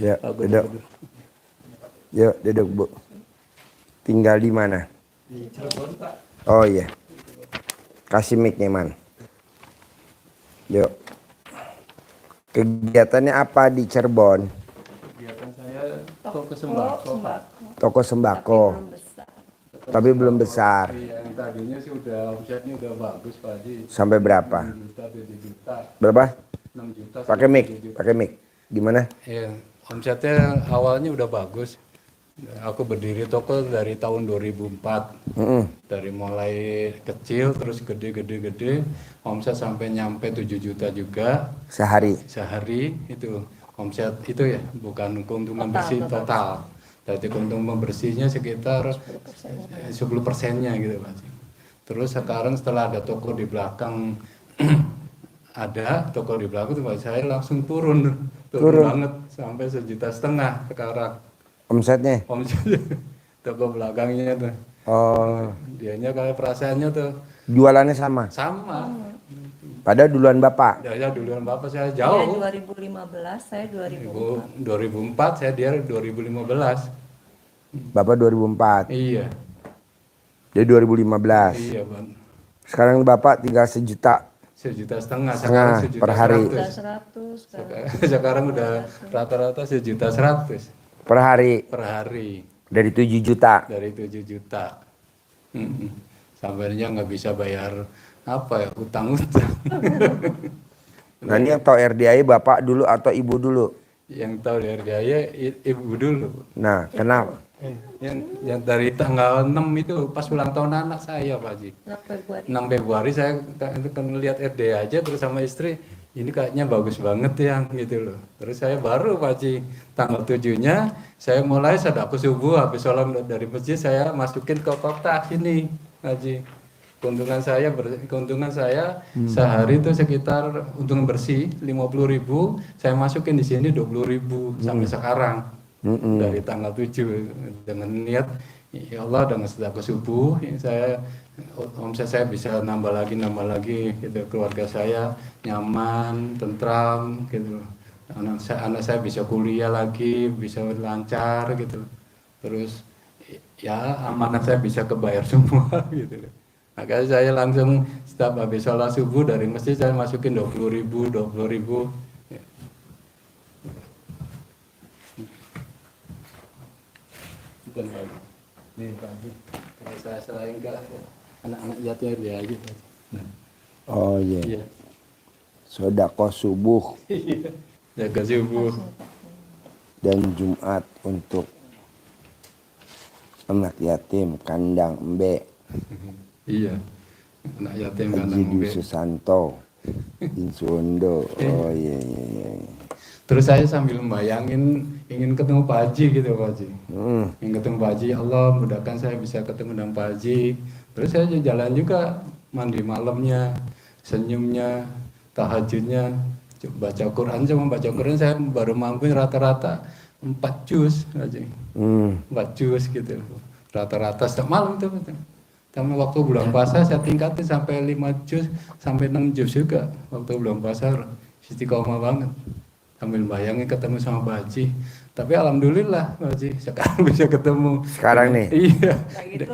Ya, duduk. Yuk, duduk Bu. Tinggal di mana? Di Cirebon, Pak. Oh iya. Kasih mic-nya, Man. Yuk. Kegiatannya apa di Cirebon? Kegiatan saya toko sembako, Pak. Toko sembako. Tapi belum besar. Yang tadinya sih omsetnya udah bagus, Pak Haji. Sampai berapa? 6 juta, 7 juta. Berapa? 6 juta. Pakai mic, pakai mic. Gimana? Iya, omsetnya awalnya udah bagus. Aku berdiri toko dari tahun 2004. Dari mulai kecil terus gede, omset sampai nyampe 7 juta juga Sehari. itu omset itu ya, bukan keuntungan bersih total. Jadi keuntungan bersihnya sekitar 10%-nya gitu Pak. Terus sekarang setelah ada toko di belakang saya langsung turun banget sampai 1,5 juta sekarang. Omsetnya? Omsetnya toko belakangnya tuh. Oh. Dianya kayak perasaannya tuh. Jualannya sama? Sama. Padahal duluan Bapak? Ya duluan Bapak saya jauh. Dia 2015, saya 2004. 2004, saya dia 2015. Bapak 2004? Iya. Dia 2015? Iya Bang. Sekarang Bapak tinggal 1,5 juta? 1,5 juta, Setengah per hari? 100. Sekarang udah rata-rata 1,1 juta. Per hari? Per hari. Dari 7 juta? Dari 7 juta. Sampainya nggak bisa bayar utang-utang. Nah ini yang tahu RDI Bapak dulu atau Ibu dulu? Yang tahu dari RDI Ibu dulu. Nah kenapa? Yang dari tanggal 6 itu pas ulang tahun anak saya Pak Haji. 6 Februari saya kan lihat RDI aja terus sama istri, ini kayaknya bagus banget ya gitu loh. Terus saya baru Pak Haji tanggal 7-nya saya mulai sedekah subuh, habis sholat dari masjid saya masukin ke kotak ini Pak Haji. Keuntungan saya sehari itu sekitar untung bersih 50.000, saya masukin di sini 20.000 sampai sekarang. Dari tanggal 7 dengan niat ya Allah dengan sedekah subuh omset saya bisa nambah lagi gitu, keluarga saya nyaman, tentram gitu. Anak saya bisa kuliah lagi, bisa lancar gitu. Terus ya amanah saya bisa kebayar semua gitu. Makanya saya langsung setiap habis sholat subuh dari masjid saya masukin 20.000. Ya. Bukan lagi. Nih Pak Haji, kalau saya selain ke anak-anak yatim dia aja. Oh iya. Iya. Sedekah subuh Jaga subuh. dan Jumat untuk anak yatim kandang Embe. Iya. Anak yatim Haji kandang Dwi Embe. Susanto Insuondo. Oh iya. Terus saya sambil membayangin ingin ketemu Pak Haji gitu Pak Haji. Ingin ketemu Pak Haji, Allah mudahkan saya bisa ketemu dengan Pak Haji. Terus saya jalan juga mandi malamnya, senyumnya, tahajudnya, baca Quran saya baru mampu rata-rata 4 juz Haji. 4 juz gitu. Rata-rata setiap malam itu. Sama waktu bulan puasa saya tingkatin sampai 5 juz sampai 6 juz juga. Waktu bulan puasa istiqomah banget. Sambil bayangin ketemu sama Pak Haji. Tapi alhamdulillah Pak Haji sekarang bisa ketemu. Sekarang nih? Iya. Lagi itu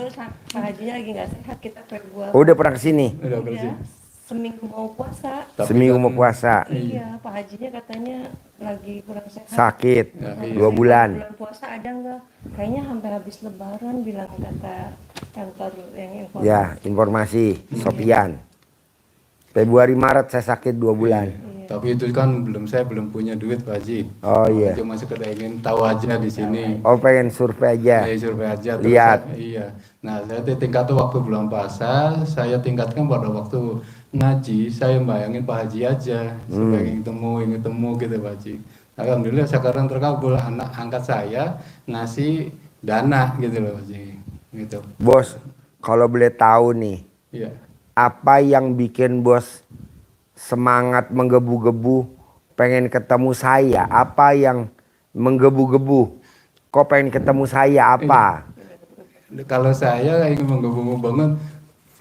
Pak Hajinya lagi nggak sehat, kita Februari. Oh, udah pernah kesini? Udah bersih. Seminggu mau puasa. Seminggu mau puasa? Iya, Pak Hajinya katanya lagi kurang sehat. Sakit? Ya, iya. 2 bulan? Bulan puasa ada nggak? Kayaknya hampir habis lebaran bilang kata yang informasi. Ya, informasi Sofian. Februari Maret saya sakit 2 bulan. Tapi itu kan saya belum punya duit Pak Haji. Oh iya. Cuma sekedar ingin tahu aja di sini. Oh pengen survei aja. Saya survei aja. Lihat. Iya. Nah saya tingkat waktu bulan puasa, saya tingkatkan pada waktu ngaji, saya bayangin Pak Haji aja. Supaya ingin temu gitu Pak Haji. Alhamdulillah sekarang terkabul, anak angkat saya ngasih dana gitu loh Pak Haji. Gitu. Bos, kalau boleh tahu nih, Iya. apa yang bikin bos semangat menggebu-gebu pengen ketemu saya? Apa yang menggebu-gebu? Kok pengen ketemu saya apa? Kalau saya ingin menggebu-gebu banget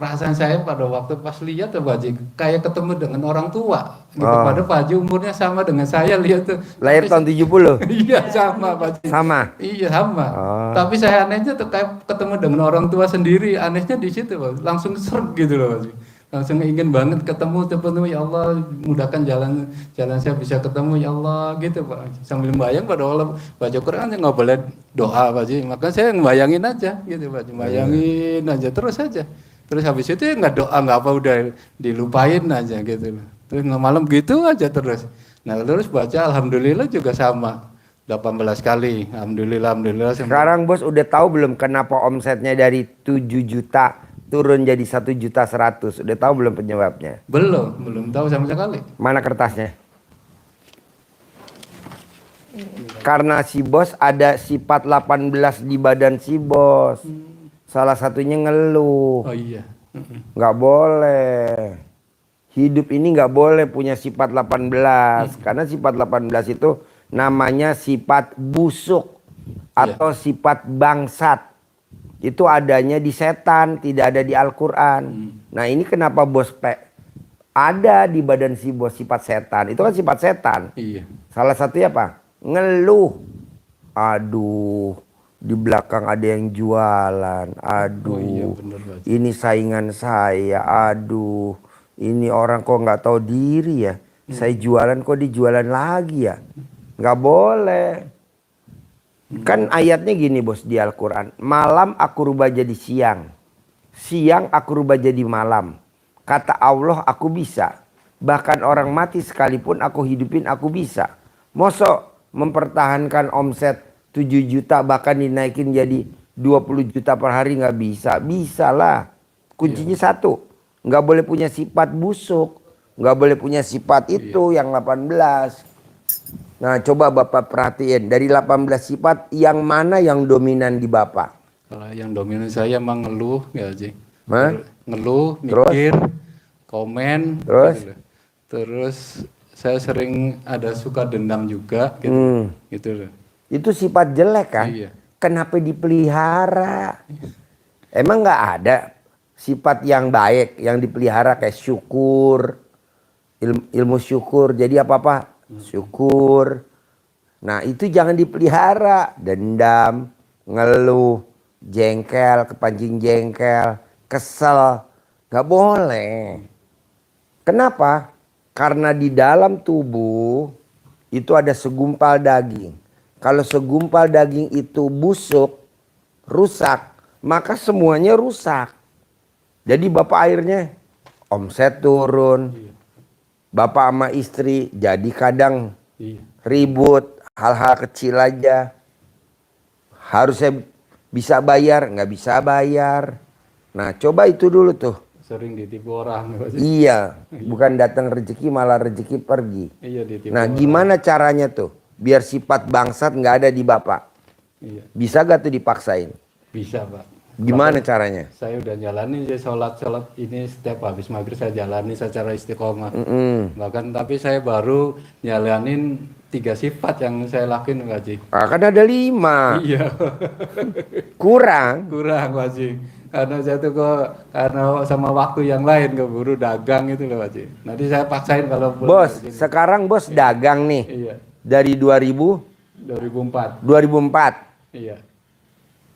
perasaan saya pada waktu pas lihat tuh Pak Haji, kayak ketemu dengan orang tua. Gitu. Oh. Pada Pak Haji umurnya sama dengan saya lihat tuh. Lahir tahun 70. Iya sama Pak Haji. Sama. Iya sama. Oh. Tapi saya anehnya tuh kayak ketemu dengan orang tua sendiri. Anehnya di situ Pak. Langsung serg gitu loh Pak Haji. Langsung ingin banget ketemu ya Allah, mudahkan jalan saya bisa ketemu ya Allah gitu Pak Haji. Sambil membayang pada Allah baca Quran nggak boleh doa Pak Haji. Maka saya ngebayangin aja gitu Pak Haji. Bayangin aja terus aja. Terus habis itu ya nggak doa nggak apa udah dilupain aja gitu. Terus malam gitu aja terus. Nah terus baca alhamdulillah juga sama 18 kali. Alhamdulillah. Sekarang bos udah tahu belum kenapa omsetnya dari 7 juta turun jadi 1.100.000? Udah tahu belum penyebabnya? Belum tahu sama sekali. Mana kertasnya? Karena si bos ada sifat 18 di badan si bos. Salah satunya ngeluh. Oh iya. Nggak boleh. Hidup ini nggak boleh punya sifat 18. Karena sifat 18 itu namanya sifat busuk atau sifat bangsat. Itu adanya di setan, tidak ada di Al-Quran. Nah ini kenapa bos ada di badan si bos sifat setan. Itu kan sifat setan. Iya. Salah satunya apa? Ngeluh. Aduh, di belakang ada yang jualan. Aduh, Oh iya, bener, Pak. ini saingan saya. Aduh, ini orang kok nggak tahu diri ya. Saya jualan kok dijualan lagi ya. Nggak boleh. Kan ayatnya gini bos di Al-Quran. Malam aku rubah jadi siang. Siang aku rubah jadi malam. Kata Allah aku bisa. Bahkan orang mati sekalipun aku hidupin aku bisa. Mosok mempertahankan omset 7 juta bahkan dinaikin jadi 20 juta per hari nggak bisa. Bisa lah. Kuncinya satu. Nggak boleh punya sifat busuk. Nggak boleh punya sifat itu yang 18. Nah coba Bapak perhatiin. Dari 18 sifat yang mana yang dominan di Bapak? Kalau yang dominan saya emang ngeluh ya Haji. Hah? Ngeluh, Terus? mikir, komen. Terus? Gitu loh. Terus saya sering ada suka dendam juga gitu. Gitu loh. Itu sifat jelek kan? Iya. Kenapa dipelihara? Emang nggak ada sifat yang baik yang dipelihara kayak syukur, ilmu syukur. Jadi apa-apa syukur. Nah itu jangan dipelihara. Dendam, ngeluh, jengkel, kepancing jengkel, kesel. Nggak boleh. Kenapa? Karena di dalam tubuh itu ada segumpal daging. Kalau segumpal daging itu busuk, rusak, maka semuanya rusak. Jadi bapak akhirnya omset turun. Bapak sama istri jadi kadang ribut, hal-hal kecil aja. Harusnya bisa bayar, nggak bisa bayar. Nah coba itu dulu tuh. Sering ditipu orang. Iya, bukan datang rezeki malah rezeki pergi. Iya, ditipu Nah orang. gimana caranya tuh? Biar sifat bangsat nggak ada di bapak. Iya. Bisa gak tuh dipaksain? Bisa Pak. Gimana caranya? Saya udah jalanin saya sholat ini setiap habis maghrib saya jalani secara istiqomah. Bahkan tapi saya baru jalanin 3 sifat yang saya lakuin Pak Haji. Ah, kan ada 5. Iya. Kurang. Kurang Pak Haji. Karena saya tuh karena sama waktu yang lain keburu dagang itu loh Pak Haji. Nanti saya paksain kalau Bos, sekarang bos dagang nih. Iya. Dari 2004. 2004. Iya.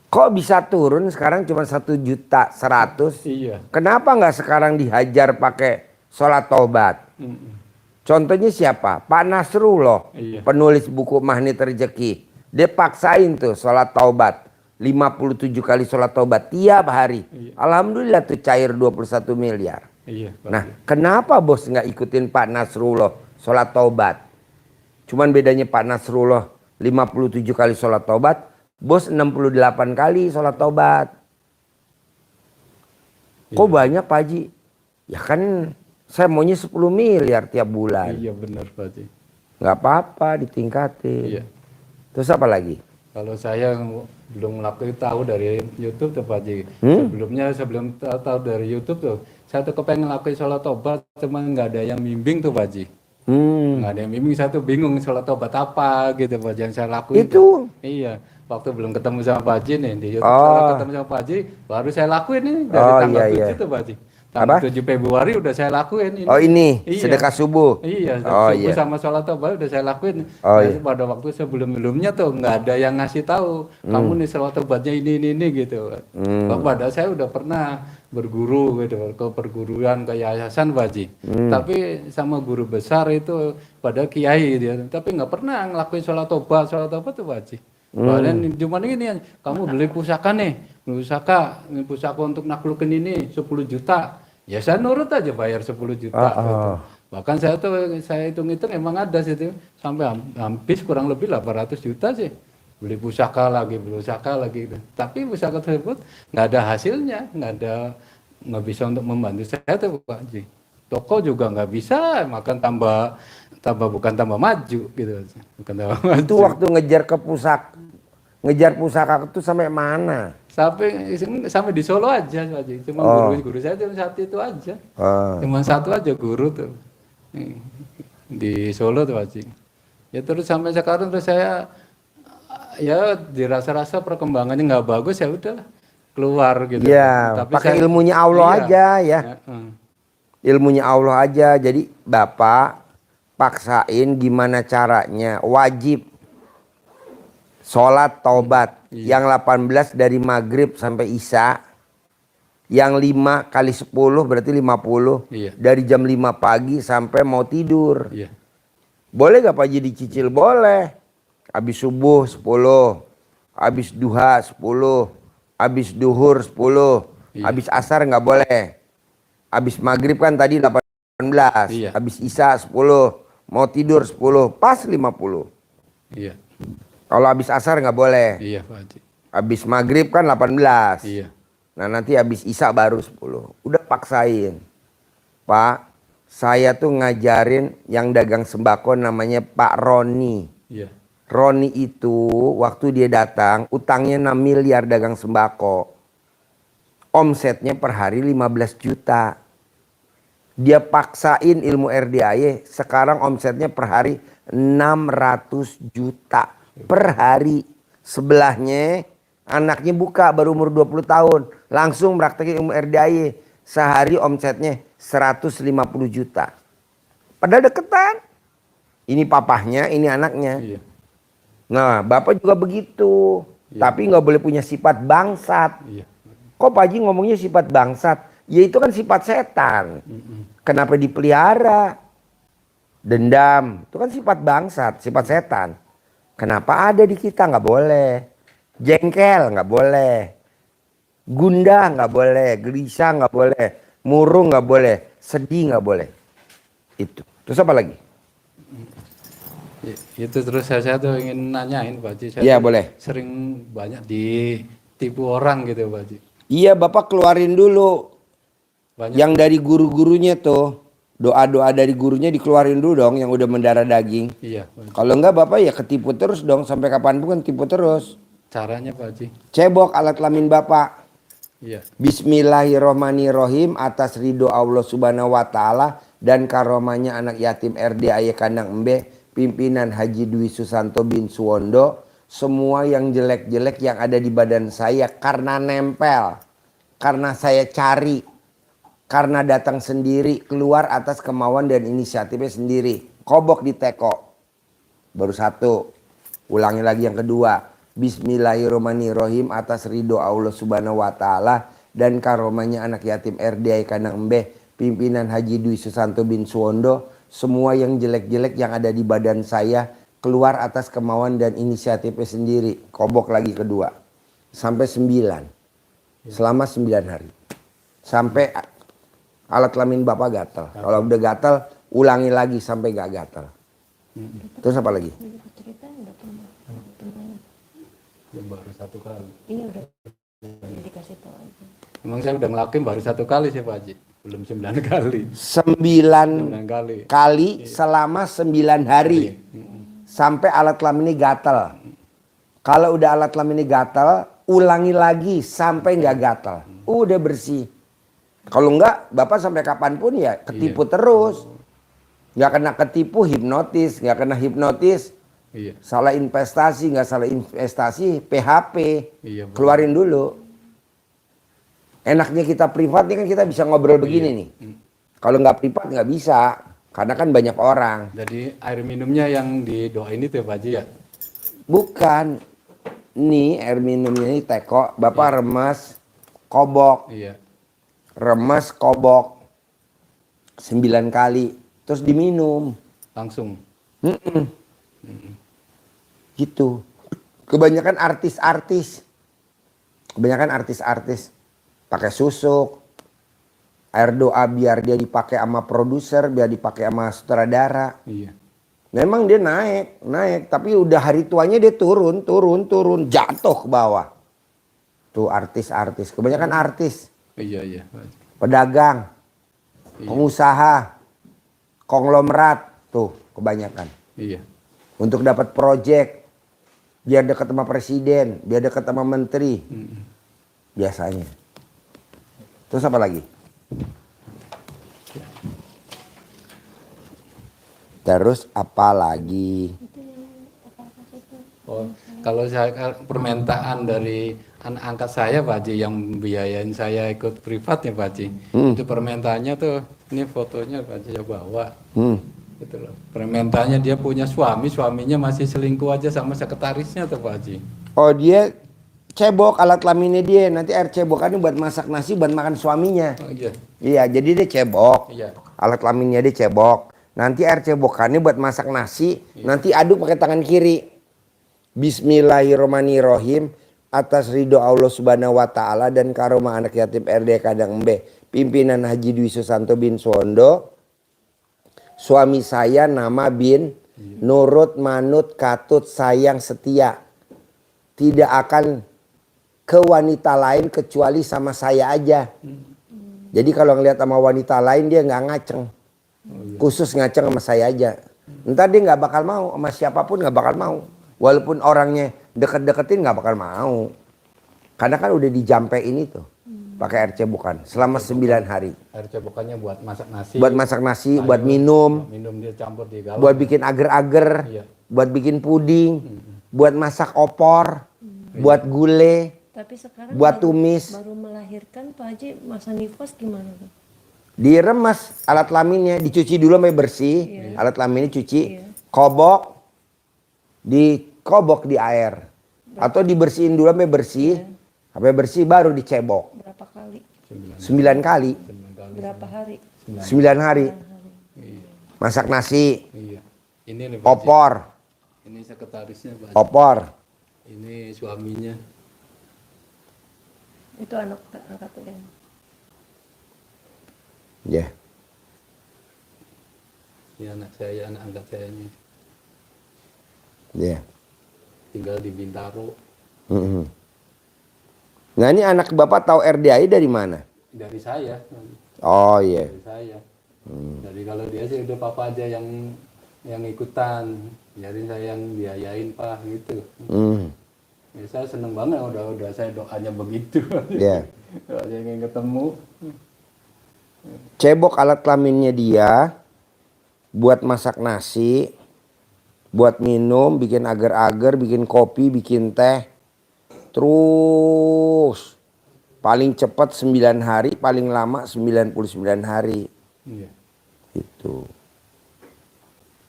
Kok bisa turun sekarang cuma 1.100.000? Iya. Kenapa nggak sekarang dihajar pakai sholat taubat? Contohnya siapa? Pak Nasrullah, Iya. penulis buku Magnet Rezeki. Dia paksain tuh sholat taubat. 57 kali sholat taubat tiap hari. Iya. Alhamdulillah tuh cair 21 miliar. Iya. Pak Nah Haji. kenapa bos nggak ikutin Pak Nasrullah sholat taubat? Cuman bedanya Pak Nasrullah 57 kali sholat taubat, bos 68 kali sholat taubat. Kok banyak Pak Haji? Ya kan saya maunya 10 miliar tiap bulan. Iya benar Pak Haji. Nggak apa-apa ditingkatin. Iya. Terus apa lagi? Kalau saya belum melakukan tahu dari YouTube tuh Pak Haji. Sebelum tahu dari YouTube tuh, saya tuh kepengen ngelakuin sholat tobat, cuman nggak ada yang bimbing tuh Pak Haji. Nggak ada yang bimbing, saya tuh bingung sholat tobat apa gitu Pak Haji yang saya lakuin. Itu. Iya, waktu belum ketemu sama Pak Haji nih di YouTube, setelah Oh. ketemu sama Pak Haji baru saya lakuin nih dari Oh, tanggal iya, 7 iya. tuh Pak Haji. Apa? Tanggal 7 Februari udah saya lakuin ini. Oh, ini Iya. sedekah subuh. Iya, Oh, subuh iya. sama sholat tobat udah saya lakuin. Oh, Nah, iya. pada waktu sebelum-sebelumnya tuh nggak ada yang ngasih tahu kamu nih sholat tobatnya ini gitu. Oh, padahal saya udah pernah berguru gitu ke perguruan ke yayasan Pak Haji. Tapi sama guru besar itu pada kiai dia. Tapi nggak pernah ngelakuin sholat tobat tuh Pak Haji. Bahkan cuma ini kamu beli pusaka nih, ini pusaka untuk naklukin ini 10 juta. Ya saya nurut aja bayar 10 juta. Gitu. Bahkan saya hitung-hitung emang ada situ sampai habis kurang lebih 800 juta sih. Beli pusaka lagi gitu. Tapi pusaka tersebut nggak ada hasilnya, nggak bisa untuk membantu saya tuh Pak Haji. Toko juga nggak bisa, makan bukan tambah maju gitu. Bukan tambah maju. Itu waktu ngejar pusaka itu sampai mana? Sampai di Solo aja Pak Haji. Cuma guru saya cuma satu itu aja. Cuma satu aja guru tuh. Di Solo tuh Pak Haji. Ya terus sampai sekarang terus saya ya dirasa-rasa perkembangannya nggak bagus ya udah keluar gitu. Ya, Tapi pakai ilmunya Allah aja ya. Ilmunya Allah aja. Jadi Bapak paksain gimana caranya. Wajib sholat taubat. Yang 18 dari maghrib sampai isya. Yang 5 kali 10 berarti 50. Iya. Dari jam 5 pagi sampai mau tidur. Iya. Boleh gak Pak Haji dicicil? Boleh. Habis subuh 10. Habis duha 10. Habis duhur 10. Iya. Habis asar nggak boleh. Habis maghrib kan tadi 18. Iya. Habis isya 10. Mau tidur 10. Pas 50. Iya. Kalau habis asar nggak boleh. Iya Pak Haji. Habis maghrib kan 18. Iya. Nah nanti habis isya baru 10. Udah paksain. Pak, saya tuh ngajarin yang dagang sembako namanya Pak Roni. Iya. Roni itu waktu dia datang utangnya 6 miliar dagang sembako. Omsetnya per hari 15 juta. Dia paksain ilmu RDAY, sekarang omsetnya per hari 600 juta per hari. Sebelahnya anaknya buka baru umur 20 tahun. Langsung praktekin ilmu RDAY. Sehari omsetnya 150 juta. Padahal deketan. Ini papahnya, ini anaknya. Iya. Nah, Bapak juga begitu. Tapi nggak boleh punya sifat bangsat. Iya. Kok Pak Haji ngomongnya sifat bangsat? Ya itu kan sifat setan. Kenapa dipelihara? Dendam. Itu kan sifat bangsat, sifat setan. Kenapa ada di kita? Nggak boleh. Jengkel nggak boleh. Gundah nggak boleh. Gelisah nggak boleh. Murung nggak boleh. Sedih nggak boleh. Itu. Terus apa lagi? Itu terus saya tuh ingin nanyain Pak Haji. Saya Iya, tuh boleh. sering banyak ditipu orang gitu Pak Haji. Iya, Bapak keluarin dulu. Banyak. Yang dari guru-gurunya tuh. Doa-doa dari gurunya dikeluarin dulu dong yang udah mendarah daging. Iya Pak Haji. Kalau enggak Bapak ya ketipu terus dong. Sampai kapanpun kan tipu terus. Caranya Pak Haji. Cebok alat kelamin Bapak. Iya. Bismillahirrohmanirrohim atas ridho Allah subhanahu wa ta'ala dan karomanya anak yatim RDAY Kandang Embe pimpinan Haji Dwi Susanto bin Suwondo. Semua yang jelek-jelek yang ada di badan saya karena nempel, karena saya cari, karena datang sendiri keluar atas kemauan dan inisiatifnya sendiri. Kobok di teko. Baru satu. Ulangi lagi yang kedua. Bismillahirrahmanirrahim atas ridho Allah subhanahu wa ta'ala dan karomanya anak yatim RDAY Kandang Embe pimpinan Haji Dwi Susanto bin Suwondo. Semua yang jelek-jelek yang ada di badan saya keluar atas kemauan dan inisiatifnya sendiri. Kobok lagi kedua. Sampai 9. Selama 9 hari. Sampai alat kelamin Bapak gatal. Kalau udah gatal ulangi lagi sampai gak gatal. Terus apa lagi? Cerita udah pernah. Baru satu kali. Iya udah dikasih tahu aja. Emang saya udah ngelakuin baru satu kali sih Pak Haji. Belum 9 kali. 9 kali. kali selama 9 hari. Sampai alat kelamin ini gatal. Kalau udah alat kelamin ini gatal, ulangi lagi sampai nggak gatal. Udah bersih. Kalau enggak, Bapak sampai kapanpun ya ketipu terus. Nggak kena ketipu, hipnotis. Nggak kena hipnotis, Iya. salah investasi. Nggak salah investasi, PHP. Iya, benar. Keluarin dulu. Enaknya kita privat nih kan kita bisa ngobrol begini nih. Kalau nggak privat nggak bisa. Karena kan banyak orang. Jadi air minumnya yang didoain itu ya Pak Haji ya? Bukan. Nih air minumnya ini teko. Bapak remes, kobok. Iya. Remes, kobok. 9 kali. Terus diminum. Langsung. Gitu. Kebanyakan artis-artis. Kebanyakan artis-artis. Pakai susuk. Air doa biar dia dipakai sama produser, biar dipakai sama sutradara. Iya. Memang dia naik. Tapi udah hari tuanya dia turun. Jatuh ke bawah. Tuh artis-artis. Kebanyakan artis. Iya, Pak Haji. Pedagang. Iya. Pengusaha. Konglomerat. Tuh kebanyakan. Iya. Untuk dapat proyek. Biar dekat sama presiden. Biar dekat sama menteri. Biasanya. Terus apa lagi? Terus apa lagi? Oh, kalau saya permintaan dari anak angkat saya Pak Haji yang biayain saya ikut privat ya Pak Haji. Itu permintaannya tuh, ini fotonya Pak Haji ya bawa. Gitu loh. Permintaannya dia punya suami, suaminya masih selingkuh aja sama sekretarisnya tuh Pak Haji. Oh dia cebok alat kelaminnya dia. Nanti air cebokannya buat masak nasi, buat makan suaminya. Oh iya. Iya, jadi dia cebok. Iya. Alat kelaminnya dia cebok. Nanti air cebokannya buat masak nasi. Nanti aduk pakai tangan kiri. Bismillahirrahmanirrahim. Atas ridho Allah Subhanahu wa Ta'ala dan karomah anak yatim RD Kadang Embe, pimpinan Haji Dwi Susanto bin Suwondo. Suami saya nama bin nurut manut katut sayang setia. Tidak akan ke wanita lain kecuali sama saya aja. Jadi kalau ngelihat sama wanita lain dia nggak ngaceng. Khusus ngaceng sama saya aja. Ntar dia nggak bakal mau, sama siapapun nggak bakal mau. Walaupun orangnya deket-deketin nggak bakal mau. Karena kan udah dijampein itu. Pakai air cebokan selama 9 hari. Air cebokannya buat masak nasi. Buat masak nasi, buat minum. Minum dia campur di galon. Buat bikin agar-agar. Iya. Buat bikin puding. Buat masak opor. Buat gulai. Tapi sekarang Buat tumis. baru melahirkan Pak Haji, masa nifas gimana tuh? Diremes alat kelaminnya, dicuci dulu sampai bersih. Iya. Alat kelaminnya cuci, Iya. kobok, dikobok di air. Atau dibersihin dulu sampai bersih. Sampai bersih baru dicebok. Berapa kali? 9 kali. Berapa hari? 9 hari. Masak nasi, Iya. Ini nih Pak Haji. opor, Ini sekretarisnya Pak Haji. opor. Ini suaminya. Itu anak angkatnya. Ya. Ini anak saya, anak angkat saya ini. Ya. Tinggal di Bintaro. Mhm. Nah ini anak bapak tahu RDAI dari mana? Dari saya. Oh iya. Dari saya. Jadi kalau dia sih udah papa aja yang ikutan. Jadi saya yang biayain Pak gitu. Hmm. Ya, saya seneng banget udah saya doanya begitu. Ya. Saya ingin ketemu. Cebok alat kelaminnya dia buat masak nasi, buat minum, bikin agar-agar, bikin kopi, bikin teh. Terus paling cepat 9 hari, paling lama 99 hari. Iya. Itu.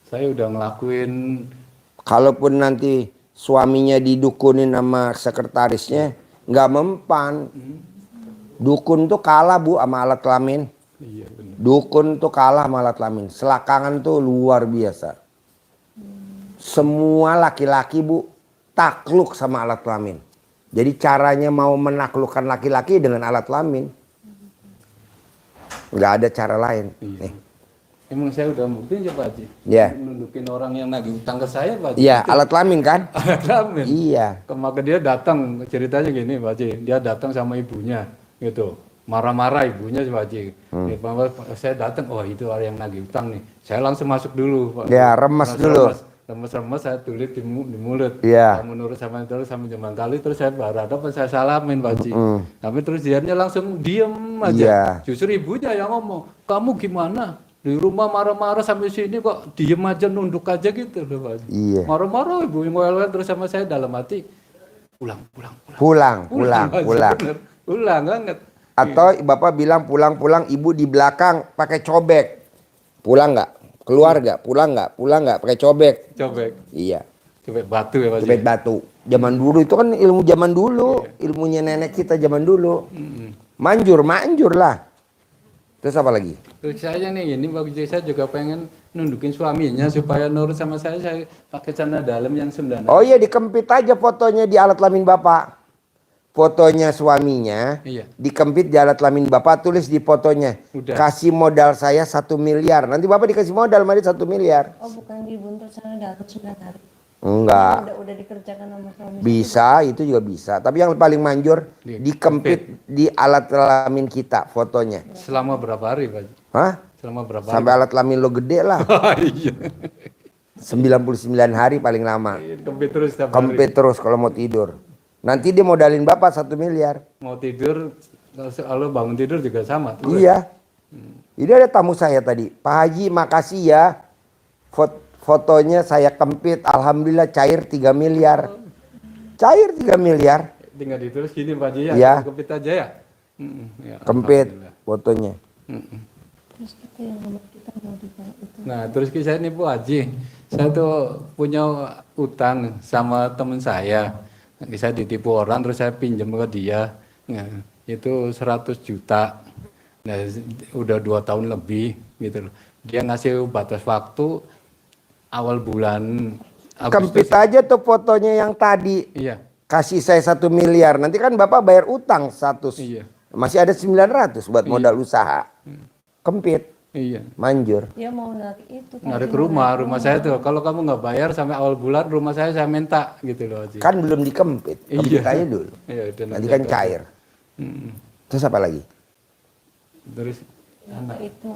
Saya udah ngelakuin. Kalaupun nanti suaminya didukunin sama sekretarisnya, nggak mempan. Dukun tuh kalah Bu sama alat kelamin. Iya benar. Dukun tuh kalah sama alat kelamin. Selakangan tuh luar biasa. Semua laki-laki Bu takluk sama alat kelamin. Jadi caranya mau menaklukkan laki-laki dengan alat kelamin. Nggak ada cara lain. Iya. Nih. Emang saya udah buktiin ya Pak Haji. Iya. Nundukin orang yang nagih utang ke saya Pak Haji. Iya, alat kelamin kan? Alat kelamin. Iya. Kemarin dia datang, ceritanya gini Pak Haji. Dia datang sama ibunya gitu. Marah-marah ibunya Pak Haji. Saya datang, oh itu orang yang nagih utang nih. Saya langsung masuk dulu Pak. Ya, remes dulu. Remes-remes saya tulis di mulut. Iya. Saya menurut sama terus sama jaman kali terus saya baru ada pas saya salamin Pak Haji. Tapi terus dianya langsung diem aja. Iya. Justru ibunya yang ngomong, kamu gimana? Di rumah marah-marah sampai sini kok diem aja nunduk aja gitu loh Pak Haji. Iya. Marah-marah ibu ngomel terus sama saya dalam hati pulang. Pulang. Haji, bener. Pulang banget. Atau bapak bilang pulang, ibu di belakang pakai cobek. Pulang nggak? Keluar nggak? Pulang nggak? Pakai cobek. Cobek. Iya. Cobek batu ya Pak Haji. Cobek batu. Zaman dulu itu kan ilmu zaman dulu, ilmunya nenek kita zaman dulu. Manjur lah. Terus apa lagi? Terus saya nih, ini bagi saya juga pengen nundukin suaminya supaya nurut sama saya pakai celana dalam yang 9. Oh iya, dikempit aja fotonya di alat kelamin bapak. Fotonya suaminya, Iya. dikempit di alat kelamin bapak, tulis di fotonya. Udah. Kasih modal saya 1 miliar. Nanti bapak dikasih modal, mari 1 miliar. Oh bukan dibuntut sana dalam 9 hari. Enggak. Udah dikerjakan sama suami. Bisa, itu juga bisa. Tapi yang paling manjur, dikempit di alat kelamin kita fotonya. Selama berapa hari Pak Haji? Hah? Selama berapa Sampai alat kelamin lo gede lah. hari? Iya. 99 hari paling lama. Kempit terus setiap hari. Kempit terus kalau mau tidur. Nanti dia modalin bapak 1 miliar. Mau tidur, kalau bangun tidur juga sama. Terus. Iya. Ini ada tamu saya tadi. Pak Haji makasih ya. Fotonya saya kempit. Alhamdulillah cair 3 miliar. Cair 3 miliar. Tinggal ditulis gini Pak Haji ya. Iya. Kempit aja ya. Ya, Kempit alhamdulillah. fotonya. Terus kita yang sama kita mau dibawa itu. Nah terus saya nih Bu Haji, saya tuh punya utang sama teman saya. Saya ditipu orang terus saya pinjam ke dia. Nah, itu 100 juta. Nah, udah 2 tahun lebih gitu loh. Dia ngasih batas waktu awal bulan Kempit Agustus. aja tuh fotonya yang tadi. Iya. Kasih saya 1 miliar. Nanti kan bapak bayar utang 100. Iya. Masih ada 900 buat modal usaha. Kempit. Iya. Manjur. Dia mau narik itu. Narik ke rumah saya tuh. Kalau kamu nggak bayar sampai awal bulan rumah saya minta gitu loh Haji. Kan belum dikempit. Kempit Iya. aja dulu. Iya, udah Nanti kan ada. cair. Terus apa lagi? Terus Itu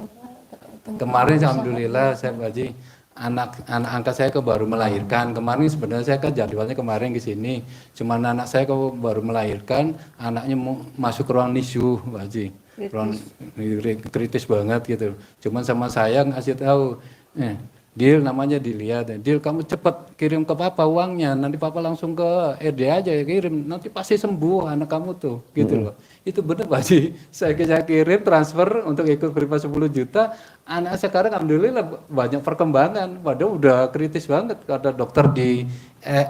kemarin alhamdulillah saya Pak Haji anak angkat saya baru melahirkan. Kemarin sebenarnya saya kan jadwalnya kemarin ke sini. Cuman anak saya baru melahirkan, anaknya mau masuk ke ruang NICU Pak Haji. Ruang kritis banget gitu. Cuman sama saya ngasih tahu, Dil namanya dilihat, Dil kamu cepat kirim ke papa uangnya, nanti papa langsung ke RD aja ya kirim, nanti pasti sembuh anak kamu tuh, gitu loh. Itu bener Pak Haji, saya kirim transfer untuk ikut Kripa 10 juta, anak sekarang alhamdulillah banyak perkembangan, padahal udah kritis banget, kata dokter di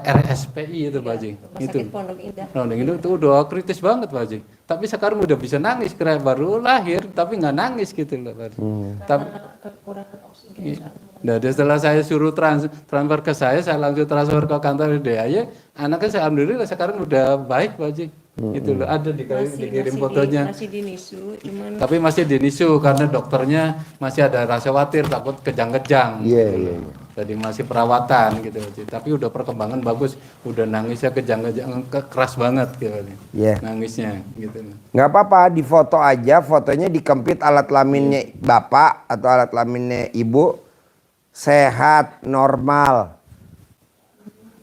RSPI itu Pak Haji. Itu. Pondok Indah. Pondok Indah itu udah kritis banget Pak Haji. Tapi sekarang udah bisa nangis, kira baru lahir tapi nggak nangis gitu loh Pak Haji. Tapi Kekurangan oksigen. nah, setelah saya suruh transfer ke saya langsung transfer ke kantor DIY. Anaknya saya alhamdulillah sekarang udah baik Pak Haji. Itu loh, ada dikirim fotonya. Masih di NICU, cuman Tapi masih di NICU karena dokternya masih ada rasa khawatir takut kejang-kejang. Iya, gitu iya, loh. Jadi masih perawatan gitu Haji. Tapi udah perkembangan bagus, udah nangisnya kejang-kejang keras banget gitu. Iya. Nangisnya gitu loh. Nggak apa-apa, difoto aja, fotonya dikempit alat kelaminnya bapak atau alat kelaminnya ibu, sehat, normal.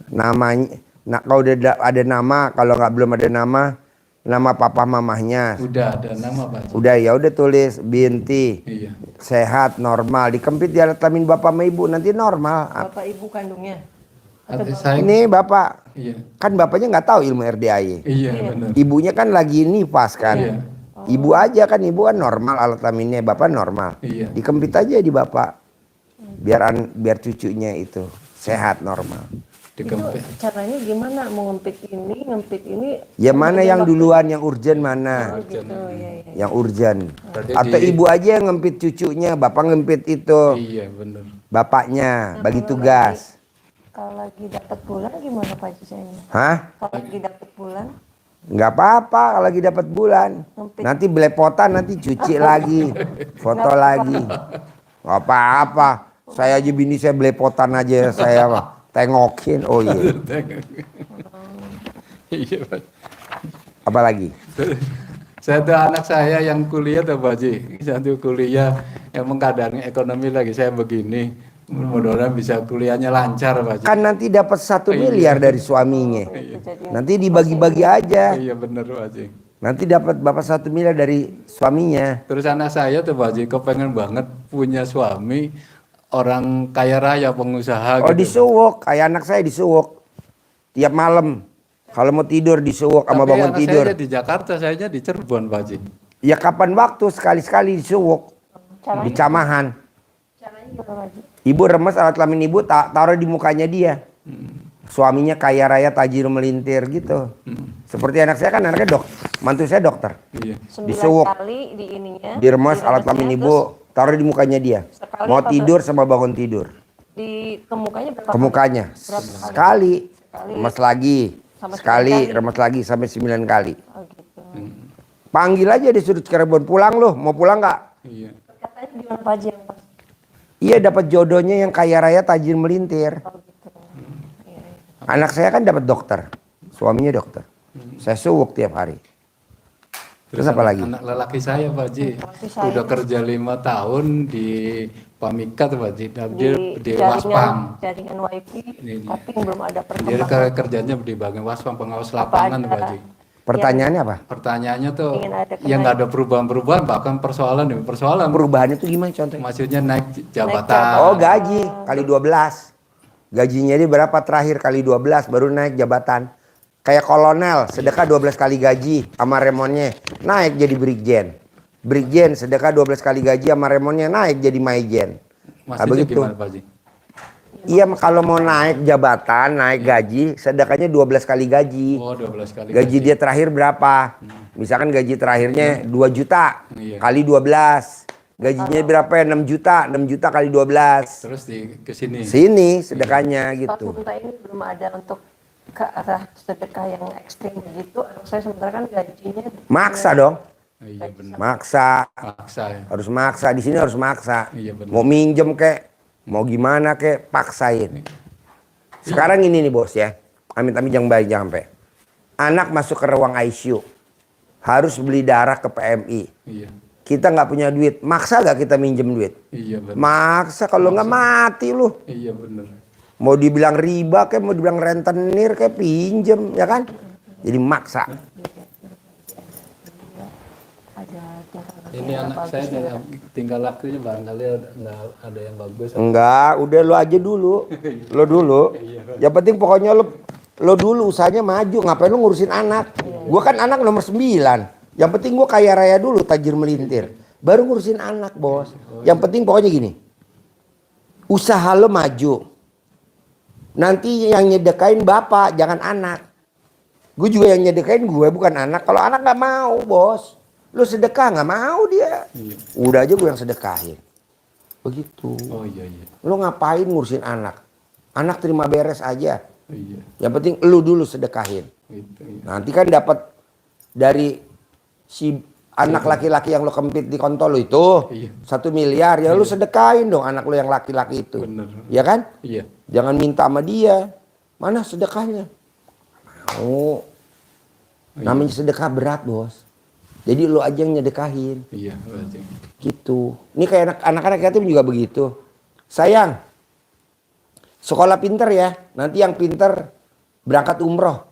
Namanya, kalau udah ada nama, kalau nggak belum ada nama papa mamahnya. Udah ada nama Pak Haji. Udah ya udah tulis Binti, Iya. sehat, normal, dikempit di alat kelamin bapak sama ibu, nanti normal. bapak ibu kandungnya. Saya Ini bapak, iya. kan bapaknya nggak tahu ilmu RDAY. Iya benar. Ibunya kan lagi nifas kan. Iya. Ibu aja kan, ibu kan normal alat kelaminnya, bapak normal. Iya. Dikempit aja di bapak. Biar cucunya itu sehat normal. Dikempit. Itu caranya gimana mau ngempit ini? Ya mana yang duluan, yang urgent mana? Oh, gitu, ya. Yang urgent. Berarti Atau ibu aja yang ngempit cucunya, bapak ngempit itu Iya benar. bapaknya, bagi kalau tugas. Kalau lagi dapat bulan gimana Pak Haji saya? Hah? Kalau lagi dapat bulan, Nggak apa-apa kalau lagi dapat bulan. Ngempit. Nanti belepotan, nanti cuci lagi, foto lagi. Nggak apa-apa. Saya aja bini saya belepotan aja, saya tengokin. Oh iya. Iya Pak. Apa lagi? Saya tuh anak saya yang kuliah tuh Pak Haji. Saya tuh kuliah, emang keadaannya ekonomi lagi saya begini. Mudah-mudahan bisa kuliahnya lancar Pak Haji. Kan nanti dapat 1 miliar dari suaminya. kejadian Nanti dibagi-bagi aja. Iya benar Pak Haji. Nanti dapat bapak 1 miliar dari suaminya. Terus anak saya tuh Pak Haji kepengen banget punya suami orang kaya raya pengusaha Oh gitu. disuwuk, kayak anak saya disuwuk. Tiap malam. Kalau mau tidur disuwuk sama Tapi bangun anak tidur. saya di Jakarta, saya di Cirebon Pak Haji. Ya kapan waktu sekali-sekali disuwuk. Di Caranya, camahan. caranya gimana Haji? Ibu remes alat kelamin ibu taruh di mukanya dia. Suaminya kaya raya tajir melintir gitu. Seperti anak saya kan anaknya mantu saya dokter. Iya. 9 Disuwuk. kali di ininya. Diremes alat diremesnya, kelamin terus ibu taruh di mukanya dia. sekali Mau apa tidur sama bangun tidur. di kemukanya berapa Ke kali? mukanya. Berapa kali? Sekali. Sekali. Remes lagi. Sampai Sekali. 9 kali. Remes lagi sampai 9 kali. Oh gitu. Panggil aja disuruh Cirebon. Pulang loh. Mau pulang nggak? Iya. Katanya gimana Pak Haji yang pas? Iya dapat jodohnya yang kaya raya tajir melintir. Oh gitu. Iya, iya. Anak saya kan dapat dokter. Suaminya dokter. Saya suwuk tiap hari. Terus apa lagi? Anak lelaki saya Pak Haji Lelaki saya. udah kerja 5 tahun di Pamika tuh Pak Haji. Di jaringan, Waspam. jaringan wifi, Ini. tapi belum ada Dia perkembangan. kerjanya di bagian Waspam pengawas Apa lapangan ada- Pak Haji. Pertanyaannya apa? Pertanyaannya tuh Ingin ada yang nggak ada perubahan-perubahan, bahkan persoalan demi persoalan. Perubahan itu gimana contohnya? Maksudnya naik jabatan. jabatan. Oh gaji kali 12. Gajinya dia berapa terakhir kali 12 baru naik jabatan. Kayak kolonel sedekah 12 kali gaji sama remonnya naik jadi brigjen. Brigjen sedekah 12 kali gaji sama remonnya naik jadi maijen. Maksudnya begitu. gimana Pak Haji? Iya kalau mau naik jabatan, naik gaji, sedekahnya 12 kali gaji. Oh 12 kali Gaji dia terakhir berapa? Misalkan gaji terakhirnya 2 juta Iya. kali 12. Gajinya berapa ya? 6 juta. 6 juta kali 12. Terus ke sini. Sini sedekahnya Pak gitu. Kunta ini belum ada untuk ke arah sedekah yang ekstrim begitu. Anak saya sementara kan gajinya Maksa dong. Iya benar. Maksa. Maksa ya. Harus maksa. Di sini harus maksa. Iya, benar. Mau minjem kek, mau gimana kek, paksain. Sekarang ini nih bos ya. Amit-amit jangan baik jangan sampai. Anak masuk ke ruang ICU. Harus beli darah ke PMI. Iya. Kita nggak punya duit. Maksa gak kita minjem duit? Iya benar. Maksa kalau nggak mati lu. Iya benar. Mau dibilang riba kayak mau dibilang rentenir kayak pinjem ya kan? Jadi maksa. ada tingkah laku Ini yang anak bagus saya juga. tinggal lakunya barangkali nggak ada yang bagus. Enggak, udah lo aja dulu. Lo dulu. Yang penting pokoknya lo dulu usahanya maju. Ngapain lo ngurusin anak? Gua kan anak nomor 9. Yang penting gua kaya raya dulu, tajir melintir. Baru ngurusin anak, bos. Yang penting pokoknya gini. Usaha lo maju. Nanti yang nyedekain bapak, jangan anak. Gue juga yang nyedekain gue, bukan anak. Kalau anak nggak mau, bos. Lo sedekah nggak mau dia. Iya. Udah aja gue yang sedekahin. Begitu. Oh iya iya. Lo ngapain ngurusin anak? Anak terima beres aja. Iya. Yang penting lu dulu sedekahin. Gitu, iya. Nanti kan dapat dari si anak laki-laki yang lo kempit di kontol lo itu Iya. 1 miliar ya lu sedekahin dong anak lo yang laki-laki itu. Bener. Ya kan? Iya. Jangan minta sama dia. Mana sedekahnya? Mau. Namanya sedekah berat, bos. Jadi lo aja yang nyedekahin. Iya. Berarti. Gitu. Ini kayak anak-anak yatim juga begitu. Sayang, sekolah pinter ya. Nanti yang pinter berangkat umroh.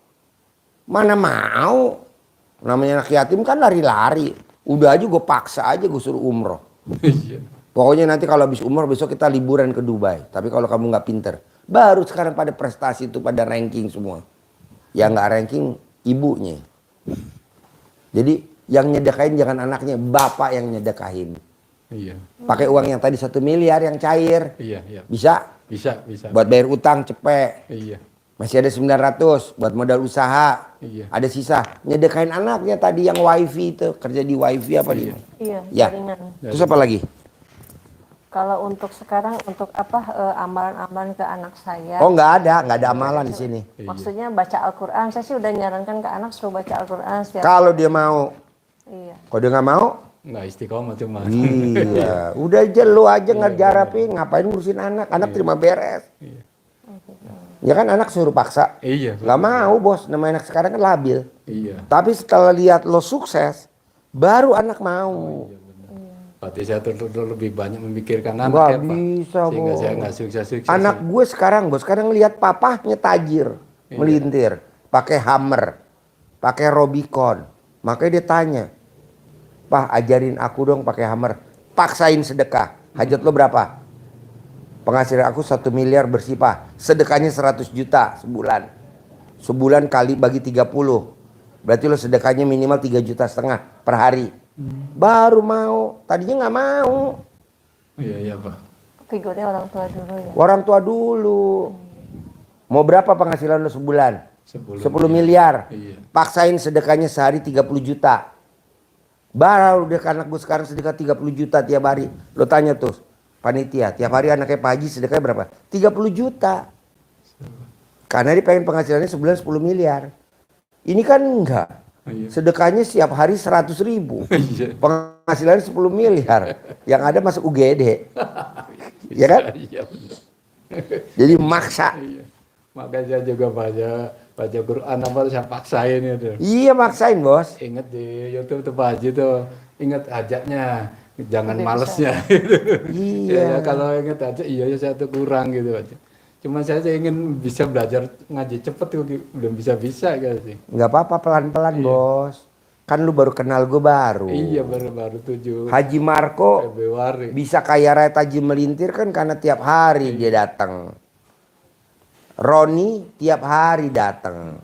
Mana mau. Namanya anak yatim kan lari-lari. Udah aja gue paksa aja gue suruh umroh. Iya. Pokoknya nanti kalau habis umroh besok kita liburan ke Dubai. Tapi kalau kamu nggak pinter. Baru sekarang pada prestasi itu pada ranking semua. Yang nggak ranking ibunya. Jadi yang nyedekain jangan anaknya. Bapak yang nyedekahin. Iya. Pakai uang yang tadi 1 miliar yang cair. Iya. Iya. Bisa Bisa. Bisa. buat bayar utang cepet. Iya. Masih ada 900 buat modal usaha. Iya. Ada sisa. Nyedekain anaknya tadi yang wifi itu. Kerja di wifi apa Iya. di? Iya, Ya. jaringan. Terus apa lagi? Kalau untuk sekarang untuk apa amalan-amalan ke anak saya? Oh nggak ada amalan di sini. Iya. Maksudnya baca Al-Quran. Saya sih udah nyarankan ke anak suruh baca Al-Quran setiap. Kalau dia mau. Iya. Kalau dia nggak mau. Nggak istiqomah cuma. Iya. Udah aja lu aja ngejarapin. Ngapain ngurusin anak. Anak terima beres. Iya. Ya kan anak suruh paksa. Iya. Nggak mau bos. Namanya anak sekarang kan labil. Iya. Tapi setelah lihat lo sukses. Baru anak mau. Berarti saya lebih banyak memikirkan anak Nggak ya, Pak. bisa, Sehingga Bos. saya nggak sukses-sukses. Anak gue sekarang bos, sekarang lihat papahnya tajir, Iya. melintir, pakai Hummer, pakai Robicon, Makanya dia tanya, Pak ajarin aku dong pakai hammer. Paksain sedekah. Hajat lo berapa? Penghasilan aku 1 miliar bersih Pak. Sedekahnya 100 juta sebulan. Sebulan kali bagi 30. Berarti lo sedekahnya minimal 3,5 juta per hari. Baru mau. Tadinya nggak mau. Iya Pak. Figurnya orang tua dulu ya. Orang tua dulu. Mau berapa penghasilan lo sebulan? 10 miliar. Iya. Paksain sedekahnya sehari 30 juta. Baru udah anak gue sekarang sedekah 30 juta tiap hari. Lo tanya tuh panitia, tiap hari anaknya Pak Haji sedekahnya berapa? 30 juta. Karena dia pengen penghasilannya sebulan 10 miliar. Ini kan enggak. Iya. Sedekahnya setiap hari 100 ribu. Iya. Penghasilannya 10 miliar. Yang ada masuk UGD. Ya kan? Iya benar. Jadi maksa. Iya. Makanya saya juga baca Quran apa saya paksain itu. Iya maksain bos. Ingat di YouTube tuh Pak Haji tuh, ingat ajaknya, jangan Lebih malesnya. Iya. Ya, kalau ingat aja iya ya saya tuh kurang gitu aja. Cuma saya ingin bisa belajar ngaji cepet tuh belum bisa gitu sih. Nggak apa-apa pelan-pelan bos. Kan lu baru kenal gue baru. Iya baru 7 Haji Marco Februari. bisa kaya raya Taji Melintir kan karena tiap hari dia datang. Roni tiap hari datang.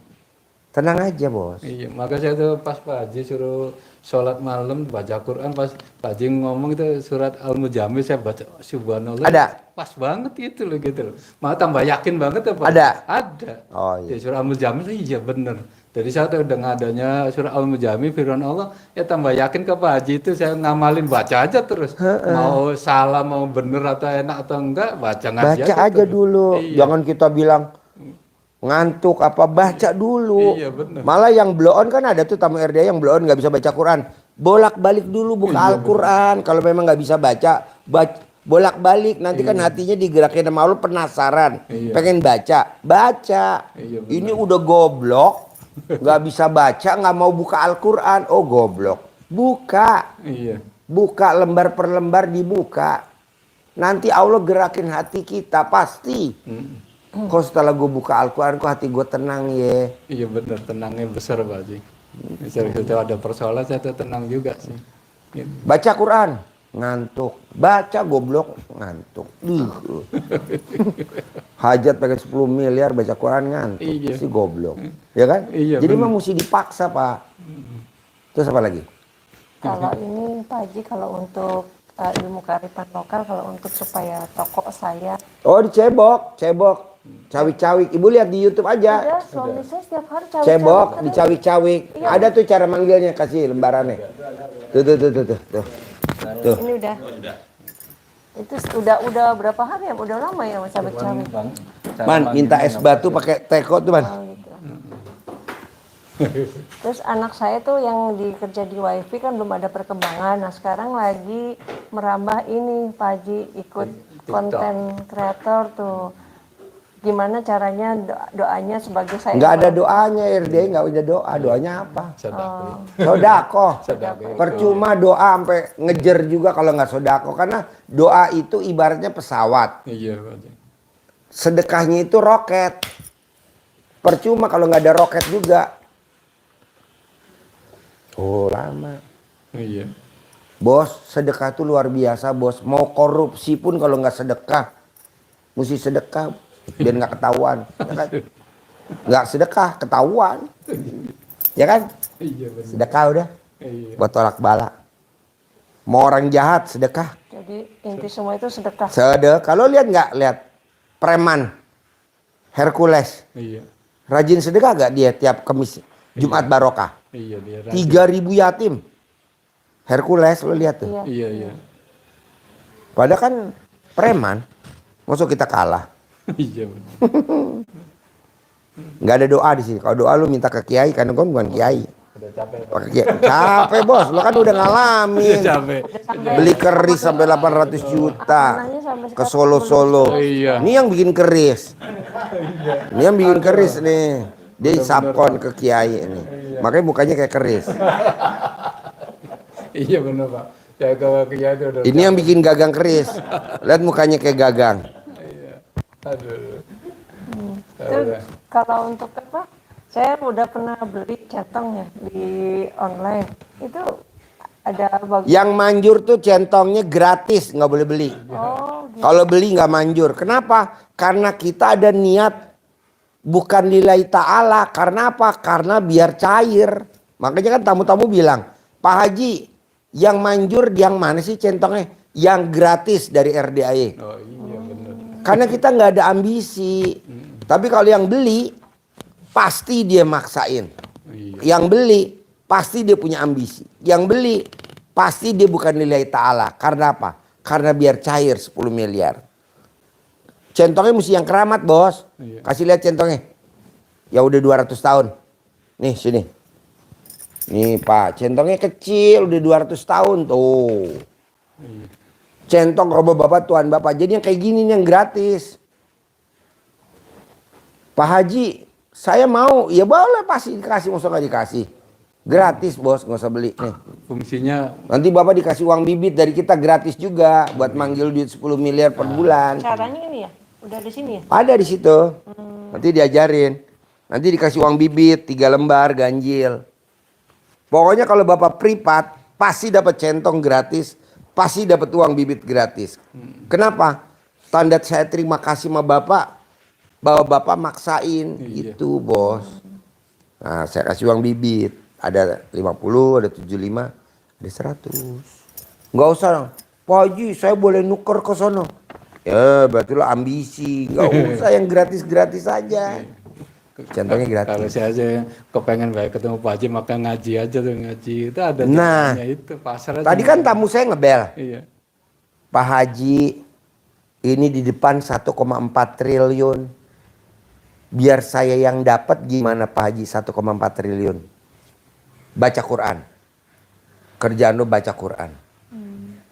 Tenang aja bos. Iya, maka saya tuh pas Pak Haji suruh sholat malam baca Quran, pas Pak Haji ngomong itu surat Al-Mujamil saya baca subhanallah. Ada? Pas banget itu loh gitu loh. Malah tambah yakin banget apa? Ada? Ada. Oh iya. Di surah Al-Mujamil iya bener. Dari saya tuh dengan adanya surah Al-Mujamil firman Allah, ya tambah yakin ke Pak Haji itu saya ngamalin baca aja terus. Mau salah mau bener atau enak atau enggak baca ngaji Baca aja terus. dulu. Iya. Jangan kita bilang ngantuk apa, baca dulu. Iya, bener. Malah yang blow on kan ada tuh tamu RDA yang blow on nggak bisa baca Quran. Bolak-balik dulu buka Al-Quran. Kalau memang nggak bisa baca, bolak-balik. Nanti kan hatinya digerakin sama Allah penasaran. Iya. Pengen baca. Iya, bener. Ini udah goblok. Nggak bisa baca, nggak mau buka Al-Quran. Oh goblok. Buka. Iya. Buka lembar per lembar dibuka. Nanti Allah gerakin hati kita pasti. Kok setelah gue buka Al-Quran kok hati gue tenang ya. Iya benar, tenangnya besar Pak Haji. Misalnya kita ada persoalan saya tuh tenang juga sih. Gitu. Baca Quran ngantuk. Baca goblok ngantuk. Hajat pakai 10 miliar baca Quran ngantuk. Iya. Si goblok. Ya kan? Iya, Jadi bener. mah mesti dipaksa Pak. Terus apa lagi? Kalau ini Pak Haji kalau untuk ilmu kearifan lokal, kalau untuk supaya toko saya, Oh dicebok. Cawik-cawik. Ibu lihat di YouTube aja. udah suami saya setiap hari cawik-cawik Cebok, terus. dicawik-cawik. Iya. Ada tuh cara manggilnya, kasih lembarannya. Tuh. Tuh. Ini udah. Itu udah berapa hari ya? Udah lama ya Mas cawik-cawik. Man, minta es batu pakai teko tuh, Man. Oh, gitu. Terus anak saya tuh yang dikerja di WiFi kan belum ada perkembangan. Nah sekarang lagi merambah ini Pak Haji ikut konten kreator tuh. Gimana caranya doanya sebagai saya? Nggak ada doanya, RD nggak ada doa. Doanya apa? Sedekah. Sodako. Sedekah. Percuma doa sampai ngejer juga kalau nggak sodako. Karena doa itu ibaratnya pesawat. Iya Pak Haji. Sedekahnya itu roket. Percuma kalau nggak ada roket juga. Oh lama. Iya. Bos, sedekah itu luar biasa bos. Mau korupsi pun kalau nggak sedekah, mesti sedekah biar nggak ketahuan. Ya kan? Nggak sedekah ketahuan. Ya kan? Iya benar. Sedekah udah Iya. buat tolak bala. Mau orang jahat sedekah. Jadi inti semua itu sedekah. Sedekah. Kalau lihat nggak lihat preman Hercules Iya. rajin sedekah gak dia tiap Kamis Jumat Barokah. Iya dia. 3.000 yatim. Hercules lo lihat tuh. Iya. Iya iya. Padahal kan preman. Maksud kita kalah. Iya benar. Nggak ada doa di sini. Kalau doa lu minta ke kiai karena gue bukan kiai. Udah capek Pak. Pakai kiai. Capek bos, lo kan udah ngalamin. Capek. Beli keris sampai 800 juta Anaknya sampai ke sekarang Solo. Iya. Ini yang bikin keris. Ini yang bikin keris nih. Dia sapkon ke kiai ini. Makanya mukanya kayak keris. Iya benar Pak. Saya ke Kiai itu udah. Ini yang bikin gagang keris. Lihat mukanya kayak gagang. Aduh. Terus kalau untuk apa? Saya udah pernah beli centong ya di online. Itu ada bagus. Yang manjur tuh centongnya gratis, nggak boleh beli. Oh, gitu. Kalau beli nggak manjur. Kenapa? Karena kita ada niat bukan lillahi ta'ala. Karena apa? Karena biar cair. Makanya kan tamu-tamu bilang, Pak Haji, yang manjur yang mana sih centongnya? Yang gratis dari RDAE. Oh iya benar. Karena kita nggak ada ambisi. Tapi kalau yang beli, pasti dia maksain. Iya. Yang beli, pasti dia punya ambisi. Yang beli, pasti dia bukan lillahi ta'ala. Karena apa? Karena biar cair 10 miliar. Centongnya mesti yang keramat, bos. Iya. Kasih lihat centongnya. Ya udah 200 tahun. Nih, sini. Nih, Pak. Centongnya kecil, udah 200 tahun tuh. Iya. Centong robo bapak, tuan bapak. Jadi yang kayak gini nih yang gratis. Pak Haji, saya mau. Ya boleh, pasti dikasih. Masa nggak dikasih? Gratis, bos. Nggak usah beli. Nih. Fungsinya Nanti bapak dikasih uang bibit dari kita gratis juga. Buat manggil duit 10 miliar per bulan. Caranya ini ya? Udah di sini ya? Ada di situ. Nanti diajarin. Nanti dikasih uang bibit 3 lembar ganjil. Pokoknya kalau bapak privat pasti dapat centong gratis, pasti dapat uang bibit gratis. Kenapa? Tanda saya terima kasih sama bapak bahwa bapak maksain. Iya. Itu, bos. Nah, saya kasih uang bibit. Ada 50, ada 75, ada 100. Nggak usah. Pak Haji, saya boleh nuker ke sono. Ya, berarti lo ambisi. Nggak usah yang gratis-gratis aja. Centongnya gratis. kalau saya aja kepengen kayak ketemu Pak Haji maka ngaji aja tuh ngaji. Itu ada Nah, caranya itu pasar aja. Tadi kan tamu saya ngebel. Iya. Pak Haji, ini di depan 1,4 triliun. Biar saya yang dapat gimana Pak Haji 1,4 triliun? Baca Quran. Kerjaan lo baca Quran.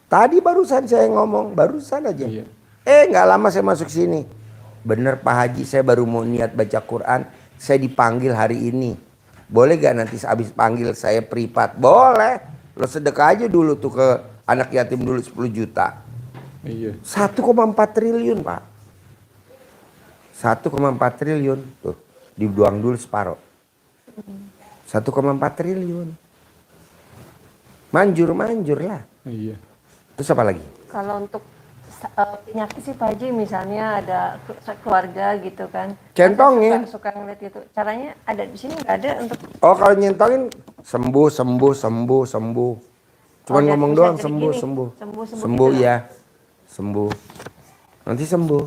Tadi barusan saya ngomong, barusan aja. Iya. Nggak lama saya masuk sini. Bener Pak Haji, saya baru mau niat baca Quran. Saya dipanggil hari ini. Boleh gak nanti habis panggil saya privat? Boleh. Lo sedekah aja dulu tuh ke anak yatim dulu 10 juta. Iya. 1,4 triliun Pak. 1,4 triliun. Tuh, dibuang dulu separuh. 1,4 triliun. Manjur lah. Iya. Terus apa lagi? Kalau untuk penyakit sih Pak Haji, misalnya ada keluarga gitu kan. Centongin. Suka ngeliat gitu. Caranya ada di sini nggak ada untuk. Oh kalau nyentongin sembuh. Cuman jadi ngomong bisa doang jadi sembuh. gini, Sembuh gitu ya. Sembuh. Nanti sembuh.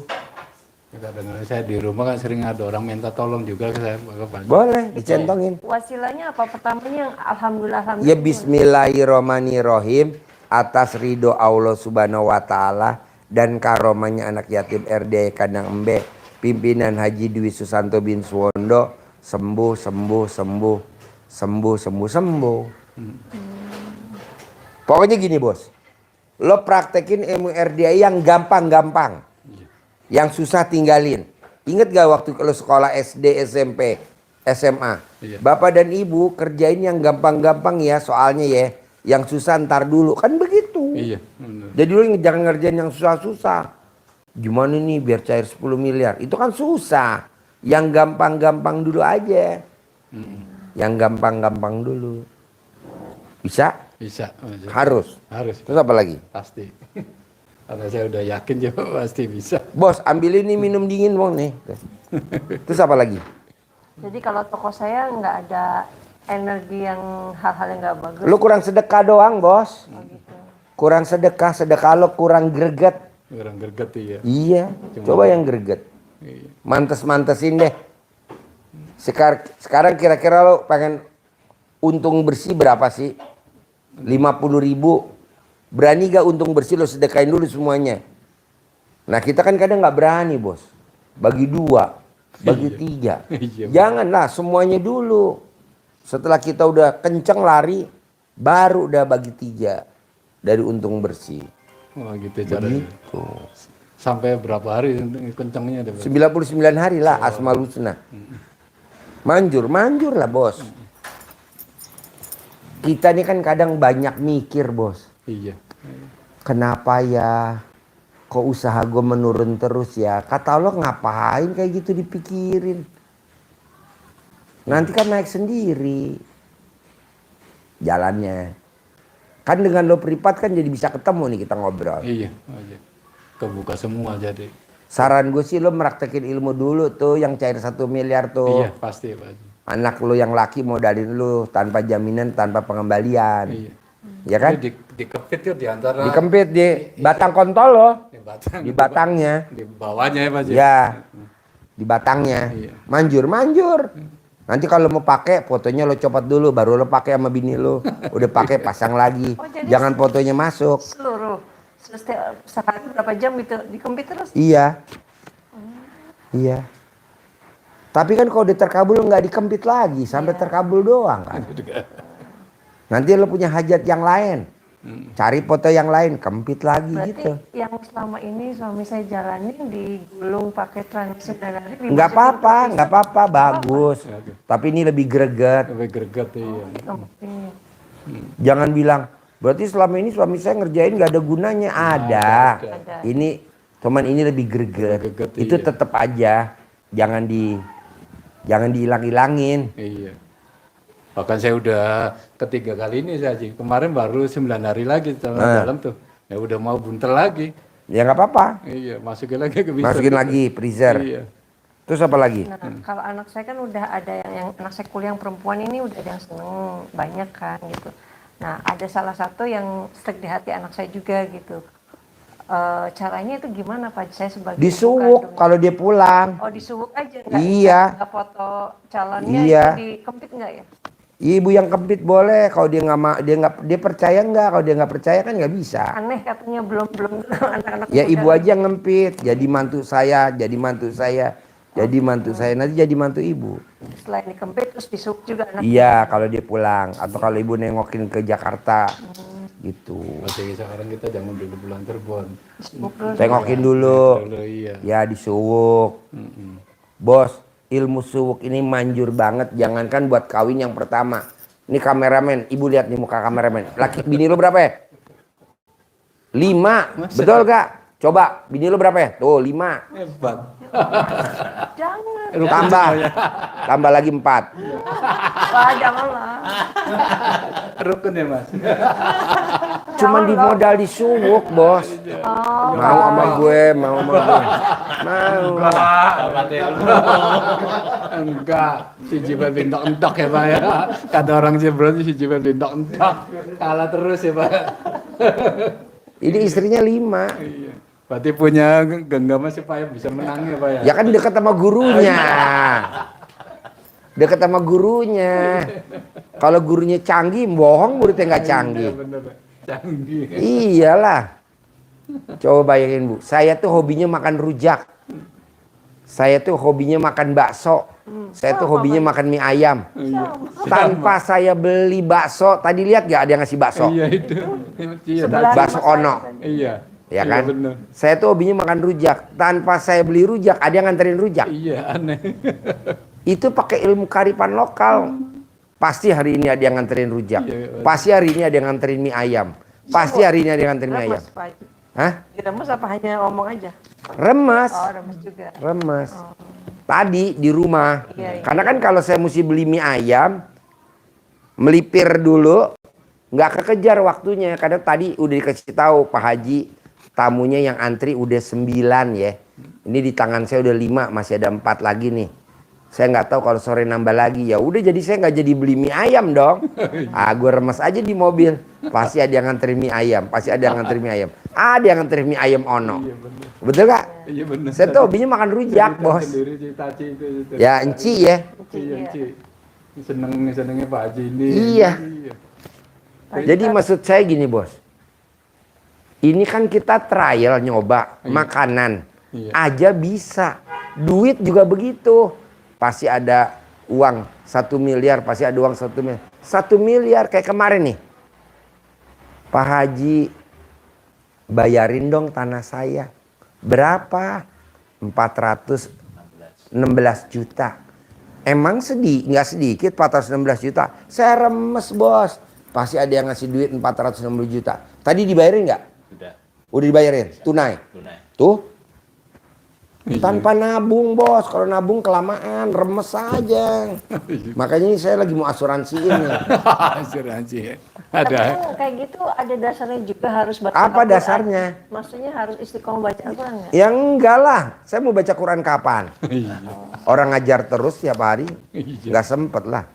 Kadang-kadang saya di rumah kan sering ada orang minta tolong juga ke saya ke Pak Haji. Boleh dicentongin. Wasilahnya apa? Pertamanya yang alhamdulillah. Ya bismillahirrohmanirrohim. Atas ridho Allah subhanahu wa ta'ala. Dan karomanya anak yatim RDAE Kandang Embe. Pimpinan Haji Dwi Susanto bin Suwondo. Sembuh. Pokoknya gini bos. Lo praktekin ilmu RDAE yang gampang-gampang. Yang susah tinggalin. Ingat gak waktu lo sekolah SD, SMP, SMA? Iya. Bapak dan ibu kerjain yang gampang-gampang ya soalnya ya. Yang susah ntar dulu. Kan begitu. Iya. Benar. Jadi lo jangan ngerjain yang susah-susah. Gimana nih biar cair 10 miliar? Itu kan susah. Yang gampang-gampang dulu aja. Yang gampang-gampang dulu. Bisa? Bisa. Mas. Harus. Harus. Terus apa lagi? Pasti. Karena saya udah yakin juga pasti bisa. Bos ambil ini minum dingin mau nih. Terus apa lagi? Jadi kalau toko saya nggak ada energi yang hal-hal yang nggak bagus. Lu kurang sedekah doang bos. Oh, gitu. Kurang sedekah lo kurang greget. Orang gerget ya. Iya. Coba yang greget. Iya. Mantes-mantesin deh. Sekarang kira-kira lo pengen untung bersih berapa sih? 50.000. Berani gak untung bersih lo sedekain dulu semuanya. Nah kita kan kadang gak berani bos. Bagi 2, bagi 3. Iya. Janganlah semuanya dulu. Setelah kita udah kenceng lari, baru udah bagi 3 dari untung bersih. Wah gitu caranya. Begitu. Sampai berapa hari kencangnya? 99 hari lah Asmaul Husna. Manjur lah bos. Kita ini kan kadang banyak mikir bos. Iya. Kenapa ya? Kok usaha gue menurun terus ya? Kata Allah ngapain kayak gitu dipikirin? Nanti kan naik sendiri jalannya. Kan dengan lo privat kan jadi bisa ketemu nih kita ngobrol. Iya, Haji. Kebuka semua jadi. Saran gue sih lo meraktekin ilmu dulu tuh yang cair 1 miliar tuh. Iya, pasti Pak Haji. Anak lo yang laki modalin lo tanpa jaminan, tanpa pengembalian. Iya. Ya kan? Dikepit ya di antara Dikempit di batang kontol lo. di batang, Di batangnya. di bawahnya ya Pak Haji. Ya. Di batangnya. Iya. Manjur. Nanti kalau mau pakai fotonya lo copot dulu baru lo pakai sama bini lo. Udah pakai pasang lagi. Oh, jadi Jangan fotonya masuk. Seluruh sehari berapa jam gitu dikempit terus? Iya. Iya. Tapi kan kalau udah terkabul nggak dikempit lagi sampai terkabul doang kan. Nanti lo punya hajat yang lain. Cari foto yang lain, kempit lagi Berarti gitu. yang selama ini suami saya jalanin digulung pakai transisi dan hari Nggak apa-apa, bagus. Tapi ini lebih greget. Sampai greget iya. Jangan bilang, berarti selama ini suami saya ngerjain nggak ada gunanya. Ada. Ini, cuman ini lebih greget. Greget, Itu iya. tetap aja, jangan dihilang-hilangin. Iya. Bahkan saya udah ketiga kali ini saya Haji. Kemarin baru 9 hari lagi dalam tuh. Ya udah mau buntel lagi. Ya nggak apa-apa, Iya, masukin lagi ke bisa. masukin lagi freezer. Iya. Terus apa lagi? Nah, kalau anak saya kan udah ada yang anak saya kuliah yang perempuan ini udah ada yang seneng banyak kan gitu. Nah, ada salah satu yang stuck di hati anak saya juga gitu. Caranya itu gimana Pak? Saya sebagai ibu Disuwuk kandung. kalau dia pulang. Oh, disuwuk aja nggak? Iya. Nggak foto calonnya Iya. itu dikempit nggak ya? Ibu yang kempit boleh, kalau dia dia percaya nggak, kalau dia nggak percaya kan nggak bisa. Aneh katanya belum anak-anak Ya muda. ibu aja yang ngempit, jadi mantu saya, jadi mantu saya, jadi mantu saya, nanti jadi mantu ibu. Selain dikempit terus disuwuk juga anak. Iya kalau dia pulang, atau kalau ibu nengokin ke Jakarta, gitu. Masih sekarang kita jangan dulu pulang Cirebon. Disuwuk terus. Tengokin dulu, Dulu iya. ya disuwuk. Bos, ilmu suwuk ini manjur banget, jangankan buat kawin yang pertama. Ini kameramen, ibu lihat nih muka kameramen. Laki bini lu berapa ya? 5, betul gak? Coba, bini lu berapa ya? Tuh 5. Hebat. Jangan. Tambah lagi 4. Wah, janganlah. Rukun ya Mas. Cuman di modal disuwuk, bos. Mau sama gue, mau sama gue. Mau. Enggak, si Jibal lintok-entok ya Pak ya. Kata orang Cirebon si Jibal lintok-entok. Kalah terus ya Pak. Ini istrinya 5. Iya. Berarti punya genggaman supaya bisa menang ya Pak ya. Ya kan dekat sama gurunya. Dekat sama gurunya. Kalau gurunya canggih, bohong muridnya nggak canggih. Iya bener. Canggih. Iyalah. Coba bayangin Bu, saya tuh hobinya makan rujak. Saya tuh hobinya makan bakso. Saya tuh hobinya makan mie ayam. Tanpa saya beli bakso, tadi lihat gak ada yang ngasih bakso? Iya itu. Iya. Sebelah Bakso rumah saya ono. tadi. Iya. Ya Iya, kan? bener. Saya tuh hobinya makan rujak. Tanpa saya beli rujak, ada yang nganterin rujak. Iya aneh. Itu pakai ilmu karipan lokal. Pasti hari ini ada yang nganterin rujak. Iya, Pasti hari ini ada yang nganterin mie ayam. Pasti hari ini ada yang nganterin mie ayam. Remes, Pak Haji. Hah? Diremes apa hanya ngomong aja? Remes. Oh, remes juga. Remes. Tadi di rumah. Iya, iya. Karena kan kalau saya mesti beli mie ayam, melipir dulu, nggak kekejar waktunya. Karena tadi udah dikasih tahu Pak Haji, tamunya yang antri udah 9 ya. Ini di tangan saya udah 5, masih ada 4 lagi nih. Saya nggak tahu kalau sore nambah lagi. Ya udah jadi saya nggak jadi beli mie ayam dong. Gue remes aja di mobil. Pasti ada yang nganterin mie ayam. Pasti ada yang nganterin mie ayam. Ada yang nganterin mie ayam ono. Iya bener. Betul gak? Iya bener. Saya tuh hobinya makan rujak, Cerita bos. Sendiri cerita Ci itu. Ya enci ya. Iya Ci. Senengnya Pak Haji ini. Iya. Jadi maksud saya gini, bos. Ini kan kita trial nyoba makanan. Iya. Aja bisa. Duit juga begitu. Pasti ada uang 1 miliar, pasti ada uang 1 miliar. 1 miliar kayak kemarin nih. Pak Haji, bayarin dong tanah saya. Berapa? 416 juta. Emang nggak sedikit 416 juta. Saya remes, bos. Pasti ada yang ngasih duit 460 juta. Tadi dibayarin nggak? Sudah. Udah dibayarin? Tunai? Tunai. Tuh. Tanpa nabung bos, kalau nabung kelamaan, remes aja. Makanya ini saya lagi mau asuransiin nih. Asuransi. Tapi Ada. kan kayak gitu ada dasarnya juga harus baca Apa Al-Quran. dasarnya? Maksudnya harus istiqomah baca Al-Quran nggak? Ya enggak lah, saya mau baca Quran kapan? Iya. Orang ngajar terus tiap hari, Iya. nggak sempet lah.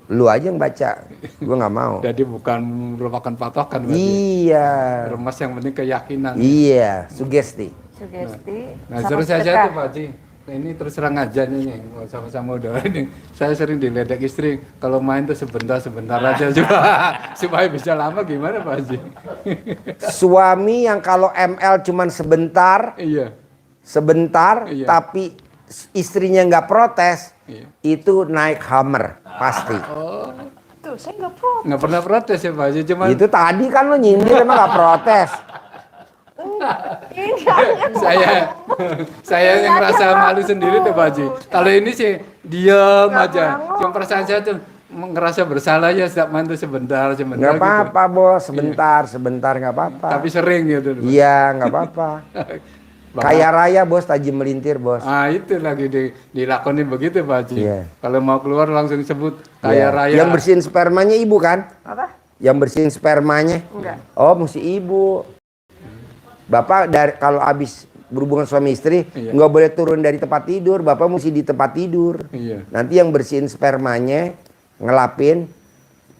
Lu aja yang baca, gue nggak mau. Jadi bukan merupakan patokan berarti. Iya, Remas yang penting keyakinan. iya, sugesti. Sugesti. Nah, sama terus saya sedekah. tuh Pak Haji, ini terus terang aja nih, sama-sama udah ini. Saya sering diledek istri, kalau main tuh sebentar-sebentar aja juga, supaya bisa lama gimana Pak Haji? Suami yang kalau ML cuman sebentar, Iya, Iya. tapi istrinya nggak protes, iya. itu naik Hummer pasti. Tuh, saya nggak pro. Nggak pernah protes ya Pak Haji, cuman Itu tadi kan lo nyindir emang nggak protes. Ini jangan. saya yang ngerasa malu sendiri tuh Pak Haji. Kalau ini sih diam aja, mau. cuma perasaan saya tuh ngerasa bersalah ya setiap main tuh sebentar Nggak gitu. apa-apa bos, sebentar nggak apa-apa. Tapi sering gitu. Iya nggak apa-apa. Kaya raya bos, tajam melintir bos. Ah itu lagi dilakonin begitu Pak Haji. Iya. Kalau mau keluar langsung sebut Iya. kaya raya. Yang bersihin spermanya ibu kan? Apa? Yang bersihin spermanya? Enggak. Oh mesti ibu. Bapak dari kalau habis berhubungan suami istri Iya. nggak boleh turun dari tempat tidur, bapak mesti di tempat tidur. Iya. Nanti yang bersihin spermanya, ngelapin,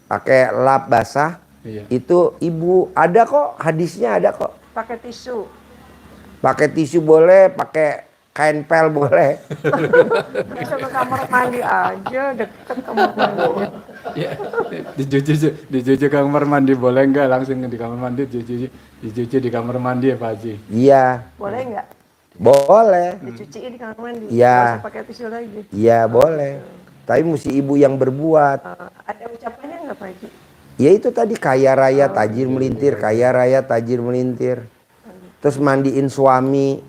pakai lap basah, Iya. itu ibu. Ada kok hadisnya ada kok. Pakai tisu. Pakai tisu boleh, pakai kain pel boleh. Bisa ke kamar mandi aja, deket kamar mandi. Ya, dicuci kamar mandi boleh nggak langsung di kamar mandi dicuci di kamar mandi ya Pak Haji? Iya, Boleh nggak? boleh. Dicuciin di kamar mandi. Iya. Nggak usah pakai tisu lagi. Iya boleh. Tapi mesti ibu yang berbuat. Ada ucapannya nggak Pak Haji? Ya itu tadi kaya raya tajir melintir, kaya raya tajir melintir. Terus mandiin suami,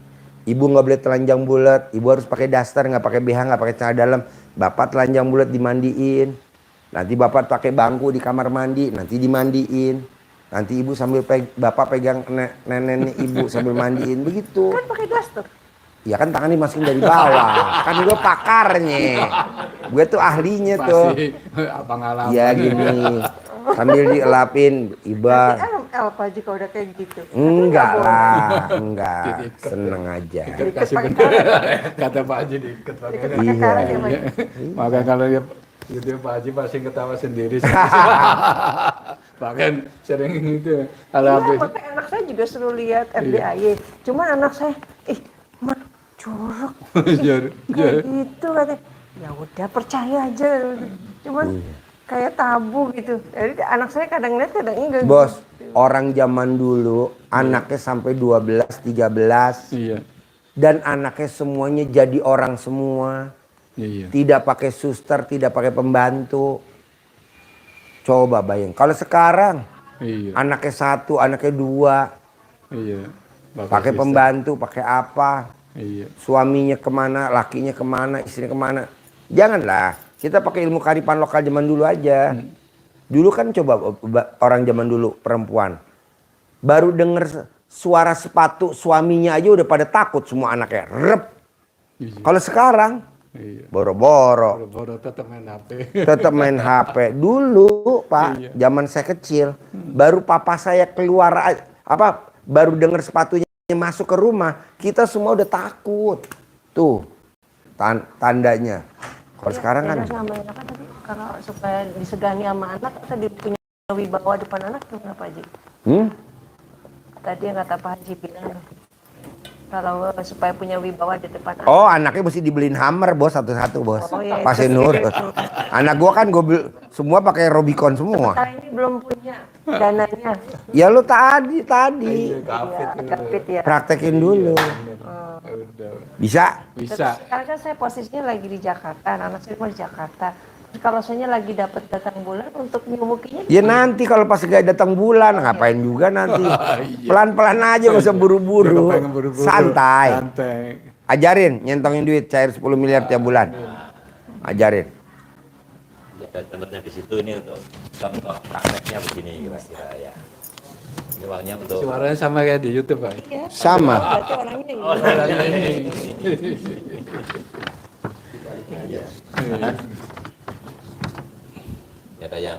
ibu nggak boleh telanjang bulat, ibu harus pakai daster, nggak pakai BH, nggak pakai celana dalam. Bapak telanjang bulat dimandiin, nanti bapak pakai bangku di kamar mandi, nanti dimandiin. Nanti ibu sambil bapak pegang neneknya ibu sambil mandiin begitu. Kan pakai daster. Ya kan tangan dimasukin dari bawah, kan gue pakarnya, gue tuh ahlinya tuh. Pasti pengalaman. Ya gini, sambil dielapin, iba. Nanti L Pak Haji kalau udah kayak gitu. Enggak lah, enggak, seneng aja. Kasih pakai bener. Kata Pak Haji diikat pakai. Diikat pakai karet ya Pak Haji. Maka kalau dia gitu Pak Haji pasti ketawa sendiri. Bahkan sering itu kalau Iya, habis makanya anak saya juga suruh lihat FBIY. Cuman anak saya, mah jorok. Jor- Kayak gitu katanya. Ya udah percaya aja. Cuman kayak tabu gitu. Jadi anak saya kadang lihat kadang enggak. Bos, orang zaman dulu anaknya sampai 12, 13 Iya. dan anaknya semuanya jadi orang semua. Iya. Tidak pakai suster, tidak pakai pembantu. Coba bayang. Kalau sekarang Iya. anaknya 1, anaknya 2, Iya. pakai suster. pembantu, pakai apa? Iya. Suaminya kemana, lakinya kemana, istrinya kemana. Janganlah, kita pakai ilmu kearifan lokal zaman dulu aja. Dulu kan coba orang zaman dulu perempuan. Baru denger suara sepatu suaminya aja udah pada takut semua anaknya. Rep. Iya. Kalau sekarang, Iya. boro-boro. Boro-boro tetap main HP. Tetap main HP. Dulu Pak, Iya. zaman saya kecil, baru papa saya keluar, baru denger sepatunya masuk ke rumah, kita semua udah takut. Tuh, tandanya. Kalau sekarang kan, Namanya apa tadi? Kalau supaya disegani sama anak, tadi punya wibawa depan anak, kenapa Haji? Tadi yang kata Pak Haji bilang, kalau supaya punya wibawa di depan anak. oh anaknya mesti dibeliin Hummer bos, satu-satu bos. Oh, iya. Pasin nurut. Anak gua kan semua pakai Robicon semua. Kita ini belum punya dananya. Ya lu tadi. Iya, Kapit ya. Praktekin dulu. Udah. Bisa? Bisa. Sekarang kan saya posisinya lagi di Jakarta, anak saya mau di Jakarta. Kalau saya lagi dapat datang bulan untuk nyumukinya, Ya nanti kalau pas gak datang bulan, ngapain juga nanti. Pelan-pelan aja, gak usah buru-buru. Nggak pengen buru-buru. Santai. Santai. Ajarin, nyentongin duit, cair 10 miliar tiap bulan. Ajarin. Ya, contohnya di situ ini untuk contoh prakteknya begini kira-kira ya. uangnya untuk Suaranya sama kayak di YouTube, Pak. Iya. Sama. Berarti orangnya ini. Orangnya ini. ada yang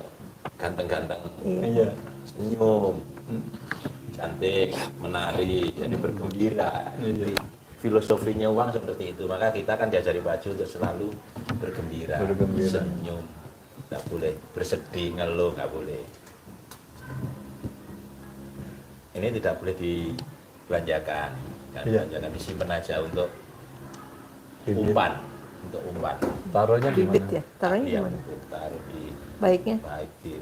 ganteng-ganteng, Iya. senyum, cantik, menari, jadi bergembira. Jadi filosofinya uang seperti itu. Maka kita kan diajari baju untuk selalu bergembira, senyum, nggak boleh bersedih, ngeluh, nggak boleh. Ini tidak boleh dibelanjakan, kan belanjakan, disimpan aja untuk umpan, untuk umpan. Taruhnya di Bibit mana? ya. Taruhnya Iya, gimana? taruh di Baiknya. baik di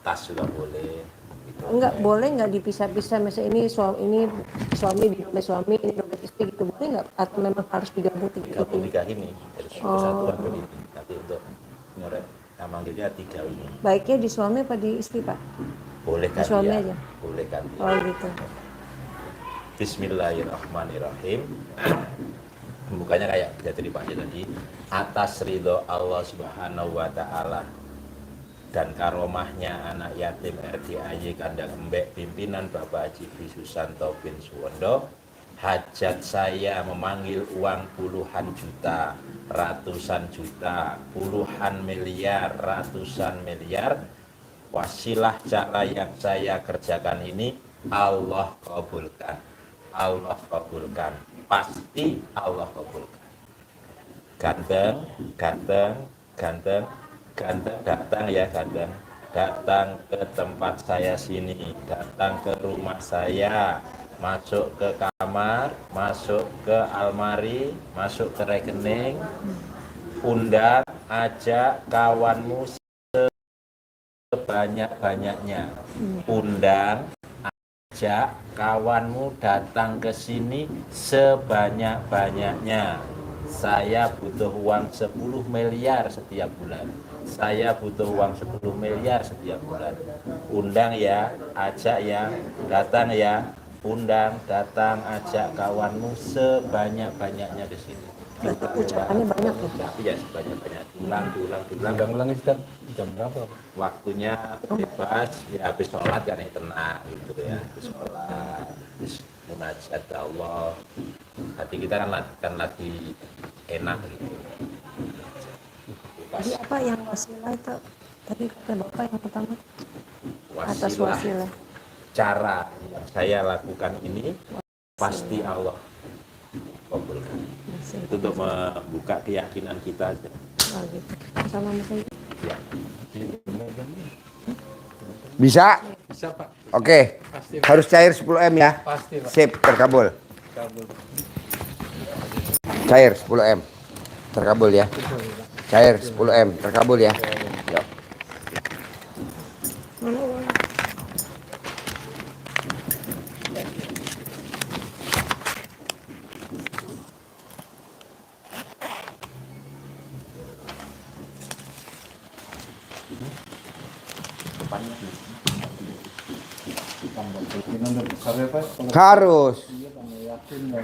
tas juga boleh. Gitu. Enggak boleh nggak dipisah-pisah, misalnya ini suami dompet suami, ini dompet istri gitu, boleh nggak? Atau memang harus digabung tiga Gabung ini? tiga ini harus kesatuan ini. Nanti untuk nyorek, manggilnya tiga ini. Baiknya di suami apa di istri, Pak? Boleh kan Suami ya? aja? Boleh kan. Oh gitu. Bismillahirrahmanirrahim. Bukannya kayak jadi Pak tadi, atas ridho Allah Subhanahu wa taala dan karomahnya anak yatim RDAY Kandang Embek pimpinan Bapak Haji Dwi Susanto bin Suwondo, hajat saya memanggil uang puluhan juta, ratusan juta, puluhan miliar, ratusan miliar. Wasilah cara yang saya kerjakan ini Allah kabulkan. Allah kabulkan. Pasti Allah kabulkan. Ganteng, ganteng, ganteng, ganteng, datang ya ganteng. Datang ke tempat saya sini, datang ke rumah saya, masuk ke kamar, masuk ke almari, masuk ke rekening, undang, ajak kawanmu sebanyak-banyaknya. Undang, ajak kawanmu datang ke sini sebanyak-banyaknya. Saya butuh uang 10 miliar setiap bulan. Saya butuh uang 10 miliar setiap bulan. Undang ya, ajak ya, datang ya. Undang, datang, ajak kawanmu sebanyak-banyaknya ke sini. Berarti ucapannya banyak ya? Iya, sebanyak-banyak. Diulang, diulang, diulang. Ulang-ulang Ustaz, jam berapa, Pak? Waktunya bebas, ya habis sholat kan tenang gitu ya, habis sholat, habis munajat ke Allah, hati kita kan lagi enak gitu. Jadi apa yang wasilah itu? Tadi kata Bapak yang pertama atas Wasilah, wasilah. cara yang saya lakukan ini pasti Allah kabulkan. Itu untuk membuka keyakinan kita aja. Oh gitu. Sama Mas Said. Ya. Bisa? Bisa, Pak. Oke. Pasti, Pak. Harus cair 10 M ya. Pasti, Pak. Sip, terkabul. Kabul. Cair 10 M. Terkabul ya. Cair 10 M. Terkabul ya. Yuk. Mana uang? Harus.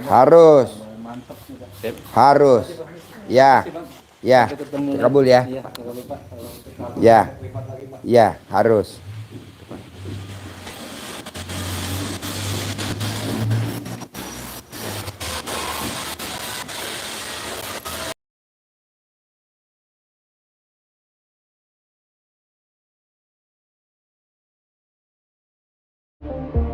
Harus. Harus. Ya. Ya. Terkabul ya. Ya. Ya, harus. Thank you.